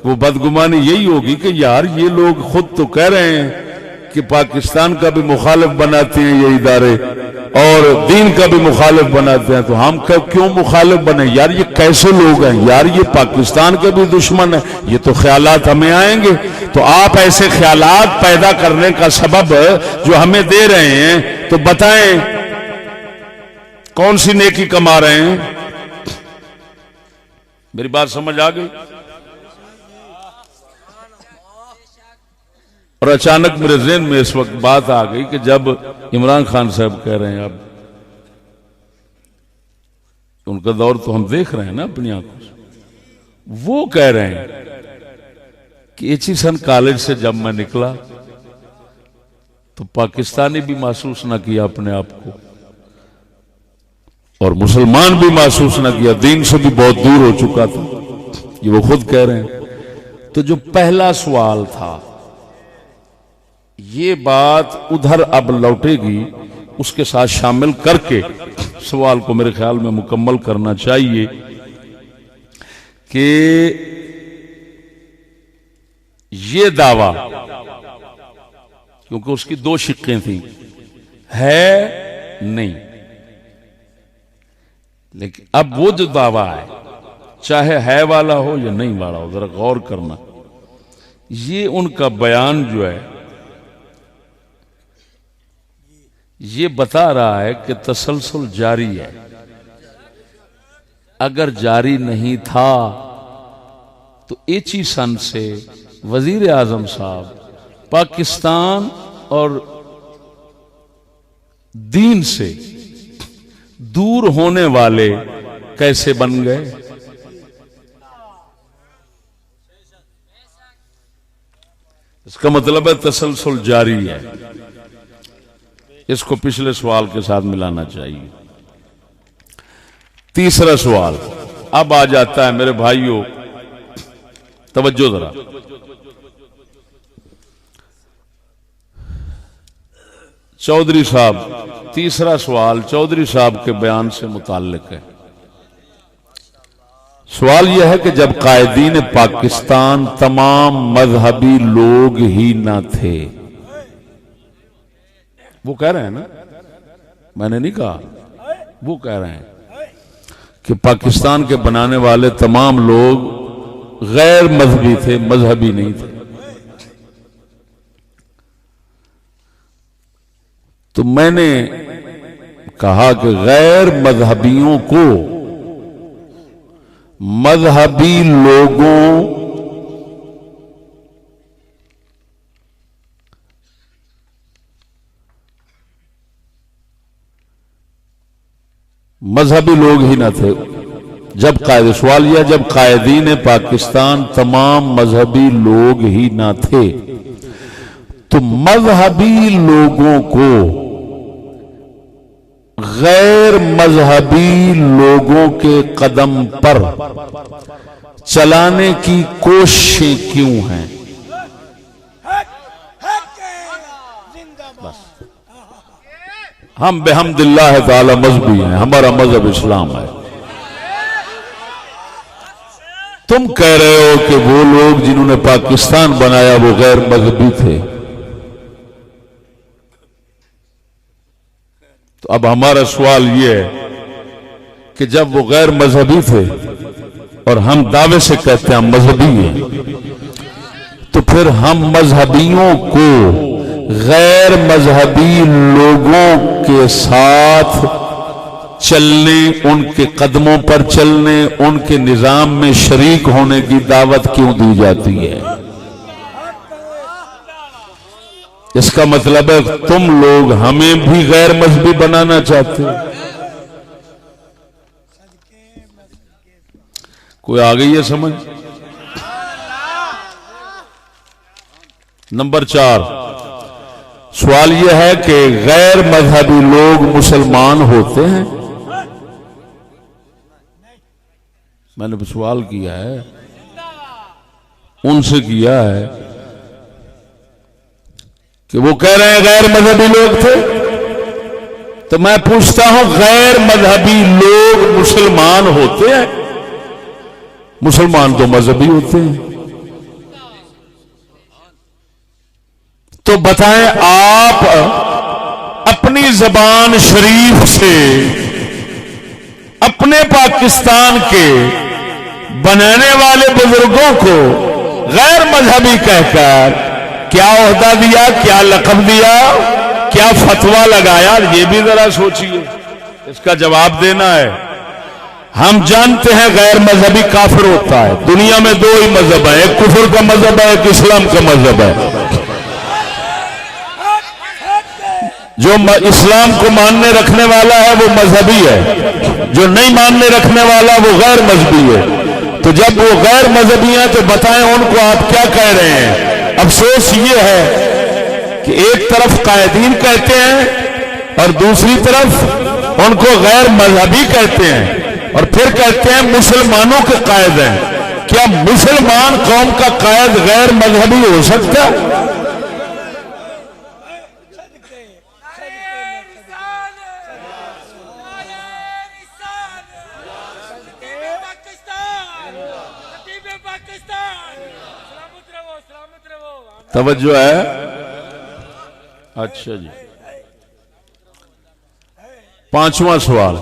[SPEAKER 1] वो बदगुमानी यही होगी कि यार ये लोग खुद तो कह रहे हैं कि पाकिस्तान का भी मुखालिफ बनाते हैं ये इदारे और दीन का भी मुखालिफ बनाते हैं, तो हम क्यों मुखालिफ बने? यार ये कैसे लोग हैं यार, ये पाकिस्तान के भी दुश्मन है। ये तो ख्यालात हमें आएंगे। तो आप ऐसे ख्यालात पैदा करने का सबब जो हमें दे रहे हैं, तो बताएं कौन सी नेकी कमा रहे हैं? मेरी बात समझ आ गई? और अचानक मेरे ज़हन में इस वक्त बात आ गई कि जब इमरान खान साहब कह रहे हैं, अब उनका दौर तो हम देख रहे हैं ना अपनी आंखों से, वो कह रहे हैं कि एचिसन कॉलेज से जब मैं निकला तो पाकिस्तानी भी महसूस ना किया अपने आप को और मुसलमान भी महसूस ना किया, दीन से भी बहुत दूर हो चुका था। ये वो खुद कह रहे हैं। तो जो पहला सवाल था, ये बात उधर अब लौटेगी, उसके साथ शामिल करके सवाल को मेरे ख्याल में मुकम्मल करना चाहिए कि ये दावा, क्योंकि उसकी दो शिक्कें थी, है नहीं, लेकिन अब वो जो दावा है, चाहे है वाला हो या नहीं वाला हो, जरा गौर करना। ये उनका बयान जो है ये बता रहा है कि तसलसल जारी है। अगर जारी नहीं था तो एचिसन से वजीर आजम साहब पाकिस्तान और दीन से दूर होने वाले कैसे बन गए? इसका मतलब है तसलसल जारी है। इसको पिछले सवाल के साथ मिलाना चाहिए। तीसरा सवाल अब आ जाता है मेरे भाइयों, तवज्जो जरा। चौधरी साहब, तीसरा सवाल चौधरी साहब के बयान से मुताल्लिक है। सवाल यह है कि जब कायदीन पाकिस्तान तमाम मजहबी लोग ही ना थे, वो कह रहे हैं ना, मैंने नहीं कहा, वो कह रहे हैं कि पाकिस्तान के बनाने वाले तमाम लोग गैर मजहबी थे, मजहबी नहीं थे। तो मैंने कहा कि गैर मजहबियों को मजहबी लोगों मजहबी लोग ही ना थे जब कायदे, सवाल यह जब कायदीन पाकिस्तान तमाम मजहबी लोग ही ना थे, तो मजहबी लोगों को गैर मजहबी लोगों के कदम पर चलाने की कोशिशें क्यों हैं? बस हम बेहम्दिल्लाह ताला मजहबी हैं, हमारा मजहब इस्लाम है। तुम कह रहे हो कि वो लोग जिन्होंने पाकिस्तान बनाया वो गैर मजहबी थे, तो अब हमारा सवाल यह है कि जब वो गैर मजहबी थे और हम दावे से कहते हैं हम मजहबी हैं, तो फिर हम मजहबियों को गैर मजहबी लोगों के साथ चलने, उनके कदमों पर चलने, उनके निजाम में शरीक होने की दावत क्यों दी जाती है? इसका मतलब है तुम लोग हमें भी गैर मजहबी बनाना चाहते हो। कोई आ गई है समझ? नंबर 4, सवाल यह है कि गैर मजहबी लोग मुसलमान होते हैं? मैंने सवाल किया है, उनसे किया है कि वो कह रहे हैं गैर मजहबी लोग थे, तो मैं पूछता हूं गैर मजहबी लोग मुसलमान होते हैं? मुसलमान तो मजहबी होते हैं। तो बताएं आप अपनी जबान शरीफ से अपने पाकिस्तान के बनाने वाले बुजुर्गों को गैर मजहबी कहकर क्या ओहदा दिया, क्या लक़ब दिया, क्या फतवा लगाया? ये भी जरा सोचिए, इसका जवाब देना है। हम जानते हैं गैर मजहबी काफिर होता है। दुनिया में 2 ही मजहब है, एक कुफर का मजहब है, एक इस्लाम का मजहब है। जो इस्लाम को मानने रखने वाला है वो मजहबी है, जो नहीं मानने रखने वाला वो गैर मजहबी है। तो जब वो गैर मजहबी हैं तो बताएं उनको आप क्या कह रहे हैं? अफसोस ये है कि एक तरफ कायदीन कहते हैं और दूसरी तरफ उनको गैर मजहबी कहते हैं, और फिर कहते हैं मुसलमानों के कायद हैं। क्या मुसलमान कौम का कायद गैर मजहबी हो सकता है? तवज्जो है? अच्छा जी। 5वां सवाल,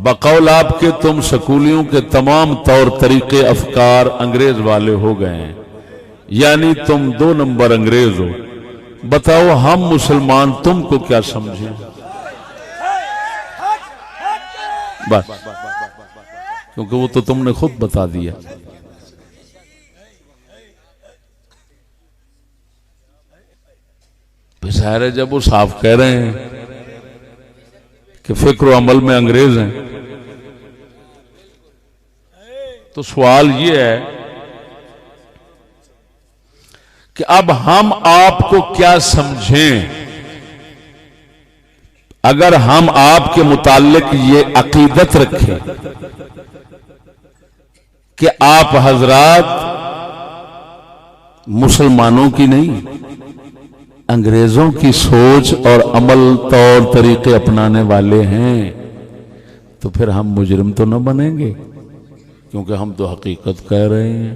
[SPEAKER 1] बकौल आपके तुम स्कूलियों के तमाम तौर तरीके अफकार अंग्रेज वाले हो गए हैं, यानी तुम 2 नंबर अंग्रेज हो। बताओ हम मुसलमान तुमको क्या समझें? बस, क्योंकि वो तो तुमने खुद बता दिया। जाहिर है जब वो साफ कह रहे हैं कि फिक्र अमल में अंग्रेज हैं, तो सवाल ये है कि अब हम आपको क्या समझें। अगर हम आपके मुताल्लिक ये अकीदत रखें कि आप हजरात मुसलमानों की नहीं अंग्रेजों की सोच और अमल तौर तरीके अपनाने वाले हैं, तो फिर हम मुजरिम तो न बनेंगे, क्योंकि हम तो हकीकत कह रहे हैं।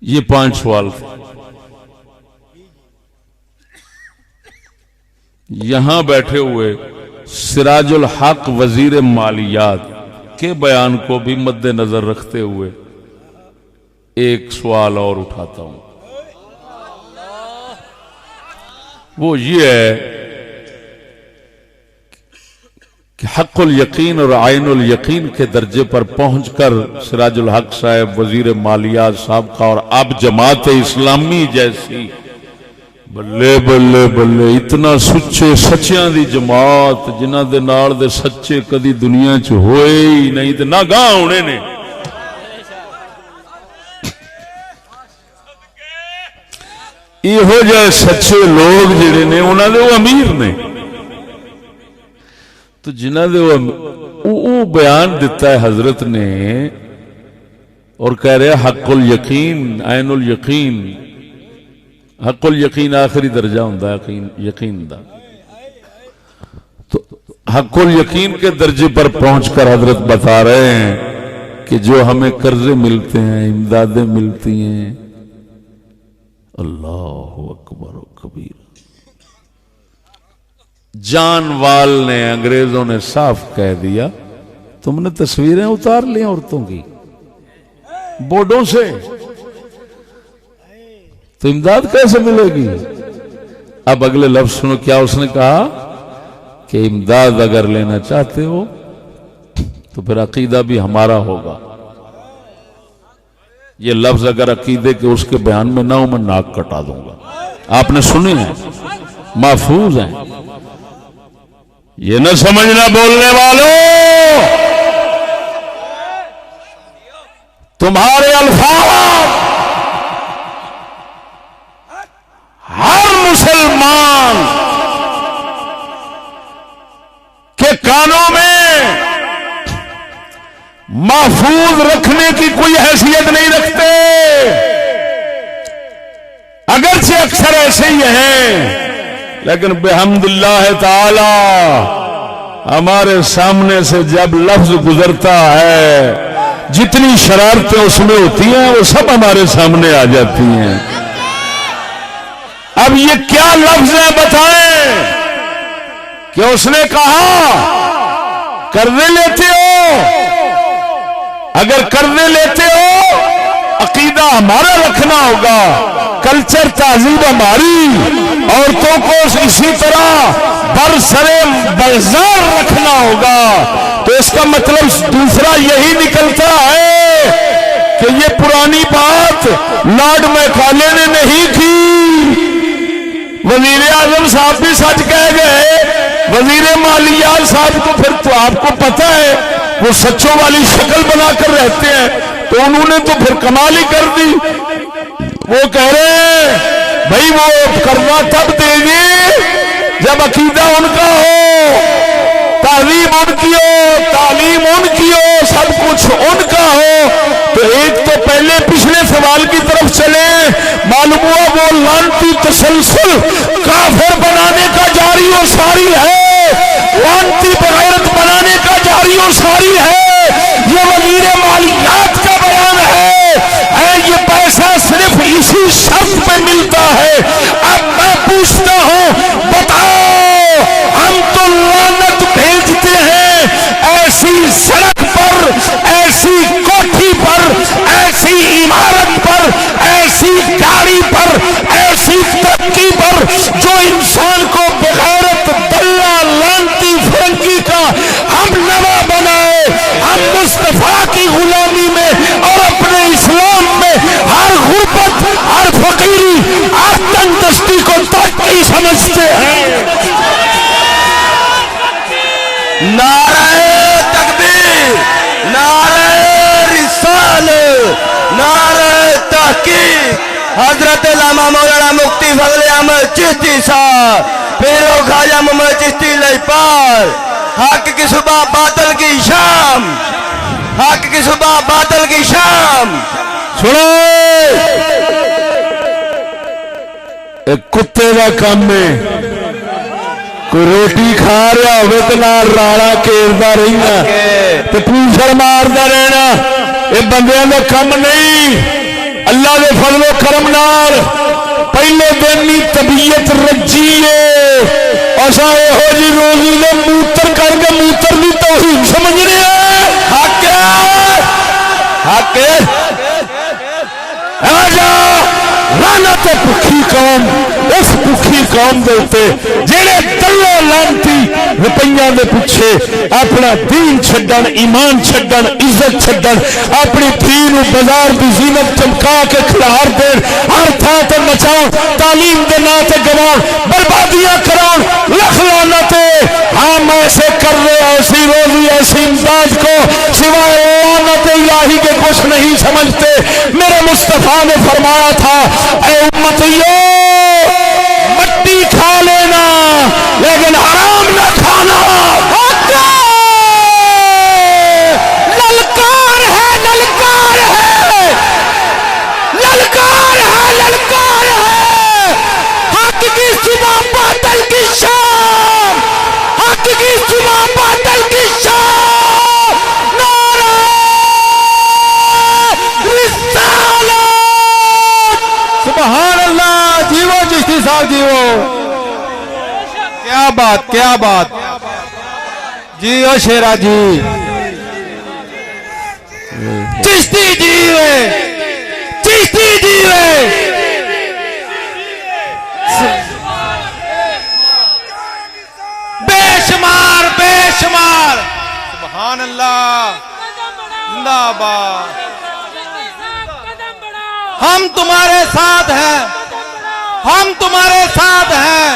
[SPEAKER 1] ये 5 सवाल थे। यहां बैठे हुए सिराजुल हक वजीर मालियात के बयान को भी मद्देनजर रखते हुए एक सवाल और उठाता हूं। वो ये है कि हक़ुल यकीन और आइनुल यकीन के दर्जे पर पहुंचकर सिराजुल हक साहब वजीर मालियात साहब का और अब जमात इस्लामी जैसी बल्ले बल्ले बल्ले इतना सुच्चे सच्चियां दी जमात जिन्हां दे नाल दे सच्चे कदी दुनिया च होए ही नहीं ते ना गां होने ने, इहो जिहे सच्चे लोग जिहड़े ने उन्हां दे अमीर ने। तो जिन्हां दे वो बयान दिता है हजरत ने और कह रहे हक़ुल यकीन आइनुल यकीन। हक़ुल यकीन आखिरी दर्जा होंदा है यकीन दा। तो हक़ुल यकीन के दर्जे पर पहुंचकर हजरत बता रहे हैं कि जो हमें कर्जे मिलते हैं, इमदादें मिलती हैं, अल्लाहु अकबर कबीर। जानवाल ने अंग्रेजों ने साफ कह दिया तुमने तस्वीरें उतार ली औरतों की बोर्डों से, तो इमदाद कैसे मिलेगी। अब अगले लफ्ज सुनो क्या उसने कहा कि इमदाद अगर लेना चाहते हो तो फिर अकीदा भी हमारा होगा। ये लफ्ज अगर अकीदे के उसके बयान में ना हो मैं नाक कटा दूंगा। आपने सुने हैं, महफूज हैं। ये न समझना बोलने वालों, तुम्हारे अल्फाज हर मुसलमान के कानों में महफूज रखने की कोई हैसियत नहीं रखते। अगरचे अक्सर ऐसे ही हैं, लेकिन बेहम्दुलिल्लाह ताला हमारे सामने से जब लफ्ज गुजरता है जितनी शरारतें उसमें होती हैं वो सब हमारे सामने आ जाती हैं। अब ये क्या लफ्ज है बताएं कि उसने कहा कर्जे लेते हो, अगर कर्जे लेते हो अकीदा हमारा रखना होगा, कल्चर तहजीब हमारी, औरतों को इसी तरह बरसरे बलजार रखना होगा। तो इसका मतलब दूसरा यही निकलता है कि ये पुरानी बात लॉर्ड मैकाले ने नहीं की, वजीर आजम साहब भी सच कह गए, वजीर मालियात साहब को फिर तो आपको पता है वो सच्चों वाली शक्ल बनाकर रहते हैं, तो उन्होंने तो फिर कमाल ही कर दी। वो कह रहे हैं भाई वो करना तब देंगे जब अकीदा उनका हो, तालीम उनकी हो, तालीम उनकी हो, सब कुछ उनका हो। तो एक तो पहले पिछले सवाल की तरफ चले, मालूम हुआ वो लानती तसलसल काफिर बनाने का जारी और सारी है, लानती बगैरत बनाने का जारी और सारी है। ये वजीर मालियात का बयान है ये पैसा सिर्फ इसी शर्त पे मिलता है। अब मैं पूछता हूं बताओ, हम तो लानत भेजते हैं ऐसी सड़क पर, ऐसी कोठी पर, ऐसी इमारत पर, ऐसी गाड़ी पर, ऐसी तरक्की पर जो इंसान को बगैरत दल्ला लानती फरंगी का हम नवा बनाए। हम मुस्तफा की गुलामी में और अपने इस्लाम में हर गुर्बत, हर फकीरी, हर तंग
[SPEAKER 5] नारे तहकीक हजरत लामा मौलाना मुफ्ती फजले अहमद चिश्ती साहब पीरो ख्वाजा मोहम्मद चिश्ती लजपाल हक की सुबह बादल की शाम हक की सुबह बादल की शाम
[SPEAKER 1] सुनो एक कुत्ते का काम है कोई रोटी खा रहा हो तो नाल राड़ा घेरदा रहना तो पूछड़ मारदा रहना ये बंदियां दा काम नहीं। अल्लाह के फजलो करम नाल पहले दिन ही तबीयत रजी है असा यहो जी रोजी ने मूत्र करके मूत्र की तौहीन समझ रहे हैं। हक हक लानत भुखी कौम उस भुखी कौम के उत्ते जेड़े दलो लानती रुपया के पिछे अपना दीन छड्डन ईमान छड्डन इज्जत छड्डन अपनी धी नूं बाजार की जीनत चमका के खिलार देन हर थां ते नचाउण तालीम के नां ते गवाउण बर्बादियां कराउण लख लानत हम ऐसे कर रहे ऐसी रोजी ऐसी इमदाद को सिवाय लानत इलाही के कुछ नहीं समझते। मेरे मुस्तफा ने फरमाया था ऐ उम्मतियो मट्टी खा लेना लेकिन हराम न खाना। ललकार है ललकार है ललकार है ललकार है हक की सुबह बादल की शाम हक की सुबह बादल की शाम नारा रिसालत। सुभान अल्लाह जीवो चिश्ती साहब जीवो क्या बात जियो शेरा जी चिश्ती जीवे चिश्ती जीवे बेशुमार बेशुमार सुभान अल्लाह जिंदाबाद। हम तुम्हारे साथ हैं हम तुम्हारे साथ हैं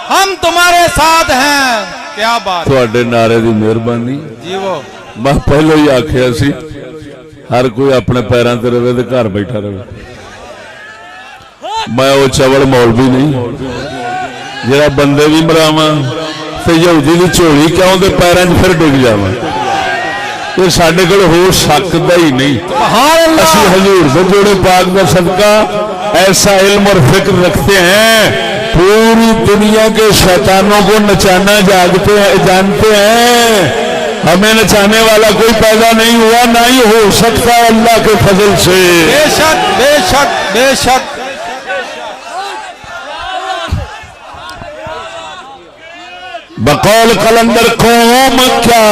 [SPEAKER 1] हम तुम्हारे साथ हैं। क्या बात
[SPEAKER 6] ਤੁਹਾਡੇ नारे की मेहरबानी
[SPEAKER 1] जीवो
[SPEAKER 6] मैं पहले ही आखिया सी हर कोई अपने पैरों ते रहे तो घर बैठा रहे। मैं वो चवल मौलवी नहीं जरा बंदे भी मरावा तो यहूदी की झोली क्यों के पैरों च फिर डुग जावा ये साडे कोल हो सकता ही नहीं। असीं हजूर के जोड़े पाक का सदका ऐसा इल्म और फिक्र रखते हैं पूरी दुनिया के शैतानों को नचाना जानते हैं। हमें नचाने वाला कोई पैदा नहीं हुआ ना ही हो सकता अल्लाह के फजल से।
[SPEAKER 1] बेशक बेशक बेशक
[SPEAKER 6] बकौल कलंदर कौम क्या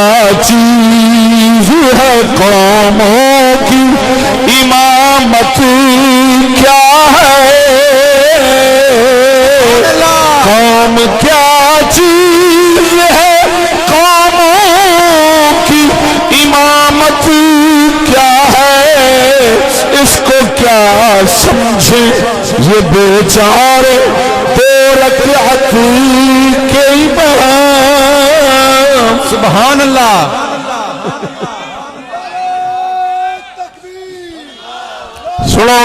[SPEAKER 6] चीज है कौमों की इमामत क्या है कौम क्या चीज है कौमों की इमामत क्या है इसको क्या समझे ये बेचारे दो रकात के इमाम।
[SPEAKER 1] सुभान अल्लाह
[SPEAKER 6] सुनो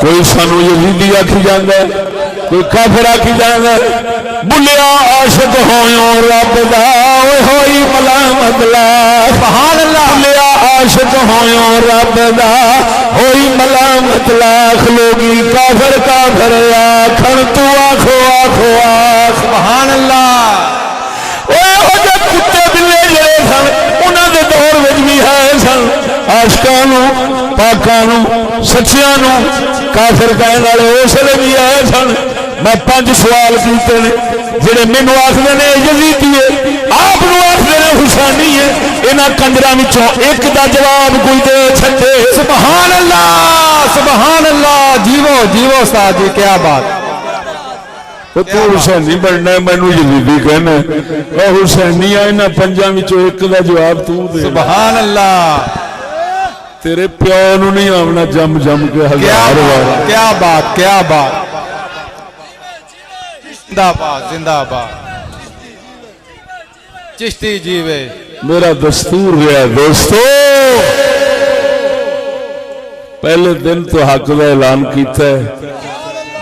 [SPEAKER 6] कोई सानू यजीदी आखी जाता है कोई काफिर आखी जाता है बुलिया आशिक होयो रब दा होई मलामत ला। सुभान अल्लाह बुलिया आशिक होयो रब दा होई मलामत लाख लोगी काफिर काफिर आखण तू आखो आखो आख।
[SPEAKER 1] सुभान अल्लाह
[SPEAKER 6] कुत्ते बिल्ले जड़े सन उन्होंने दौर में भी है सन आशकानू पाकानू सच्चियानू काफिर कहने वाले उसले भी आए सन। मैं 5 सवाल किए ने जेडे मैनू आखते ने यजीदी है आप आखते ने हुसैनी है इन्होंने कंजर एक का जवाब कोई दे छे।
[SPEAKER 1] सुभान अल्लाह जीवो जीवो साहब जी क्या बात।
[SPEAKER 6] तू हुसैनी बनना मैनू यजीदी कहना हुसैनी आ इन्होंने 5 एक का जवाब तू दे।
[SPEAKER 1] सुभान अल्लाह
[SPEAKER 6] तेरे प्यो नू नहीं आना जम जम के हजार बार।
[SPEAKER 1] क्या बात क्या बात जिंदाबाद जिंदाबाद चिश्ती जीवे।
[SPEAKER 6] मेरा दस्तूर गया दोस्तों पहले दिन तो हक का ऐलान किया है,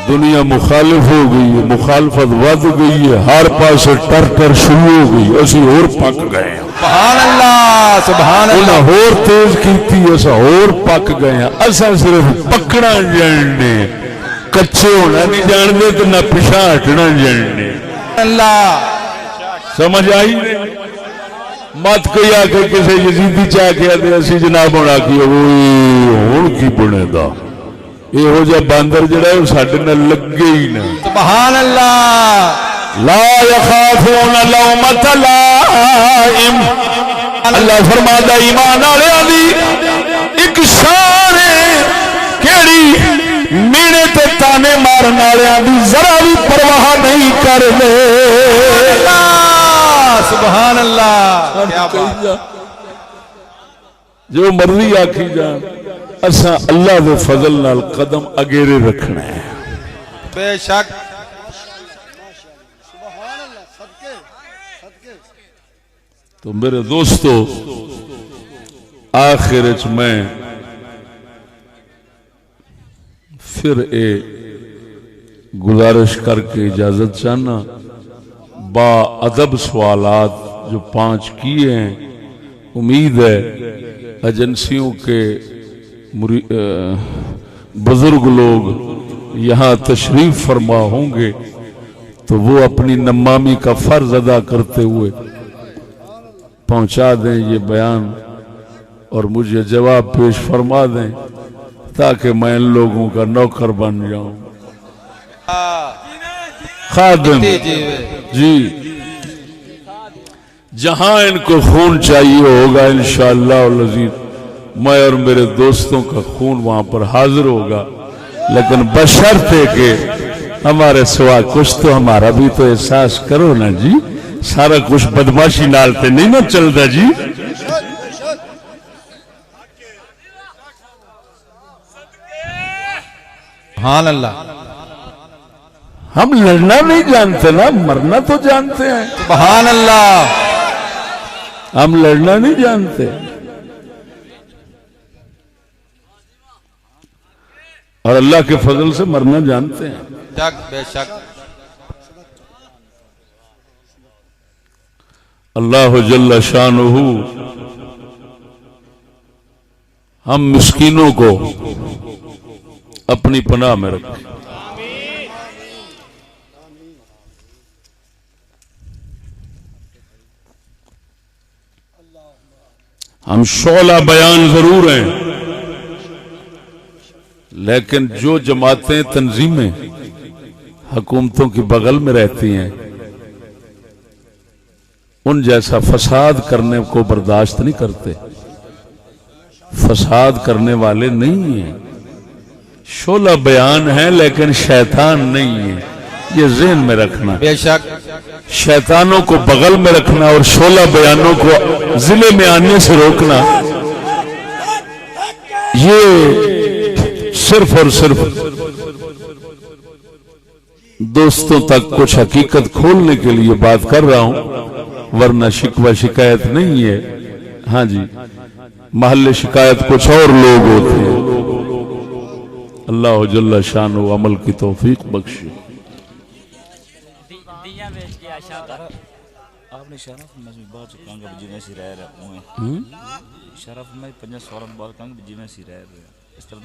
[SPEAKER 6] दुनिया मुखालिफ हो गई है, मुखालफत वध गई है, हर पास टर टर शुरू हो गई, असि होर पक गए हैं।
[SPEAKER 5] सुभान अल्लाह, सुभान अल्लाह।
[SPEAKER 6] होर तेज की, असा होर पक गए हैं। असा सिर्फ पकना जानने, कच्चे होना नहीं जानते, तो ना पिछा हटना जानने।
[SPEAKER 5] अल्लाह
[SPEAKER 6] समझ आई नहीं? मत कोई आके किसी यजीदी चाह के आते असी जनाब होना की हुण की बुनेदा, इहो जिहा बांदर जिहड़ा वो साडे नाल लगे ही ना।
[SPEAKER 5] सुभान अल्लाह।
[SPEAKER 6] ला यखाफून लौमत लाइम, अल्लाह फरमादा ईमान वालियां दी एक शान है, केड़ी मीणे ते ताने मारन वालियां दी जरा भी परवाह नहीं करदे।
[SPEAKER 5] सुभान अल्लाह। क्या बात।
[SPEAKER 6] जो मर्जी आखी जान, असा अल्लाह के फजल नाल कदम अगेरे रखना है।
[SPEAKER 5] बेशक।
[SPEAKER 6] तो मेरे दोस्तों, आखिर मैं फिर ए गुजारिश करके इजाजत चाहना, बा अदब सवालात जो 5 किए हैं, उम्मीद है एजेंसियों के बुजुर्ग लोग यहाँ तशरीफ फरमा होंगे, तो वो अपनी नमामी का फर्ज अदा करते हुए पहुंचा दें ये बयान और मुझे जवाब पेश फरमा दें, ताकि मैं इन लोगों का नौकर बन जाऊं, खादिम। जी, जहां इनको खून चाहिए होगा इंशाअल्लाह अज़ीज़, मैं और मेरे दोस्तों का खून वहां पर हाजिर होगा, लेकिन बशर्ते के हमारे सिवा कुछ तो हमारा भी तो एहसास करो ना जी। सारा कुछ बदमाशी नाल ते नहीं ना चलता जी।
[SPEAKER 5] सुभान अल्लाह।
[SPEAKER 6] हम लड़ना नहीं जानते ना, मरना तो जानते हैं।
[SPEAKER 5] सुभान अल्लाह।
[SPEAKER 6] हम लड़ना नहीं जानते, और अल्लाह के फजल से मरना जानते हैं।
[SPEAKER 5] बेशक।
[SPEAKER 6] अल्लाह जल्ल शानुहु हम मिस्कीनों को अपनी पनाह में रखें। हम शोला बयान जरूर हैं, लेकिन जो जमातें तंजीमें हुकूमतों की बगल में रहती हैं, उन जैसा फसाद करने को बर्दाश्त नहीं करते। फसाद करने वाले नहीं हैं, शोला बयान है लेकिन शैतान नहीं है, ये ज़हन में रखना।
[SPEAKER 5] बेशक।
[SPEAKER 6] शैतानों को बगल में रखना और शोला बयानों को जिले में आने से रोकना, ये सिर्फ और सिर्फ दोस्तों तक कुछ हकीकत खोलने के लिए बात कर रहा हूं, वरना शिकवा शिकायत नहीं है। हाँ जी, महल्ले शिकायत कुछ और लोग होते हैं। अल्लाह जल्ल शानो अमल की तौफीक बख्शे।
[SPEAKER 7] आपने शरफ में बहुत कांगा जिने सी रह रहे हैं, शरफ में 50 साल बाद कांग जिने सी रह रहे हैं, इस तरह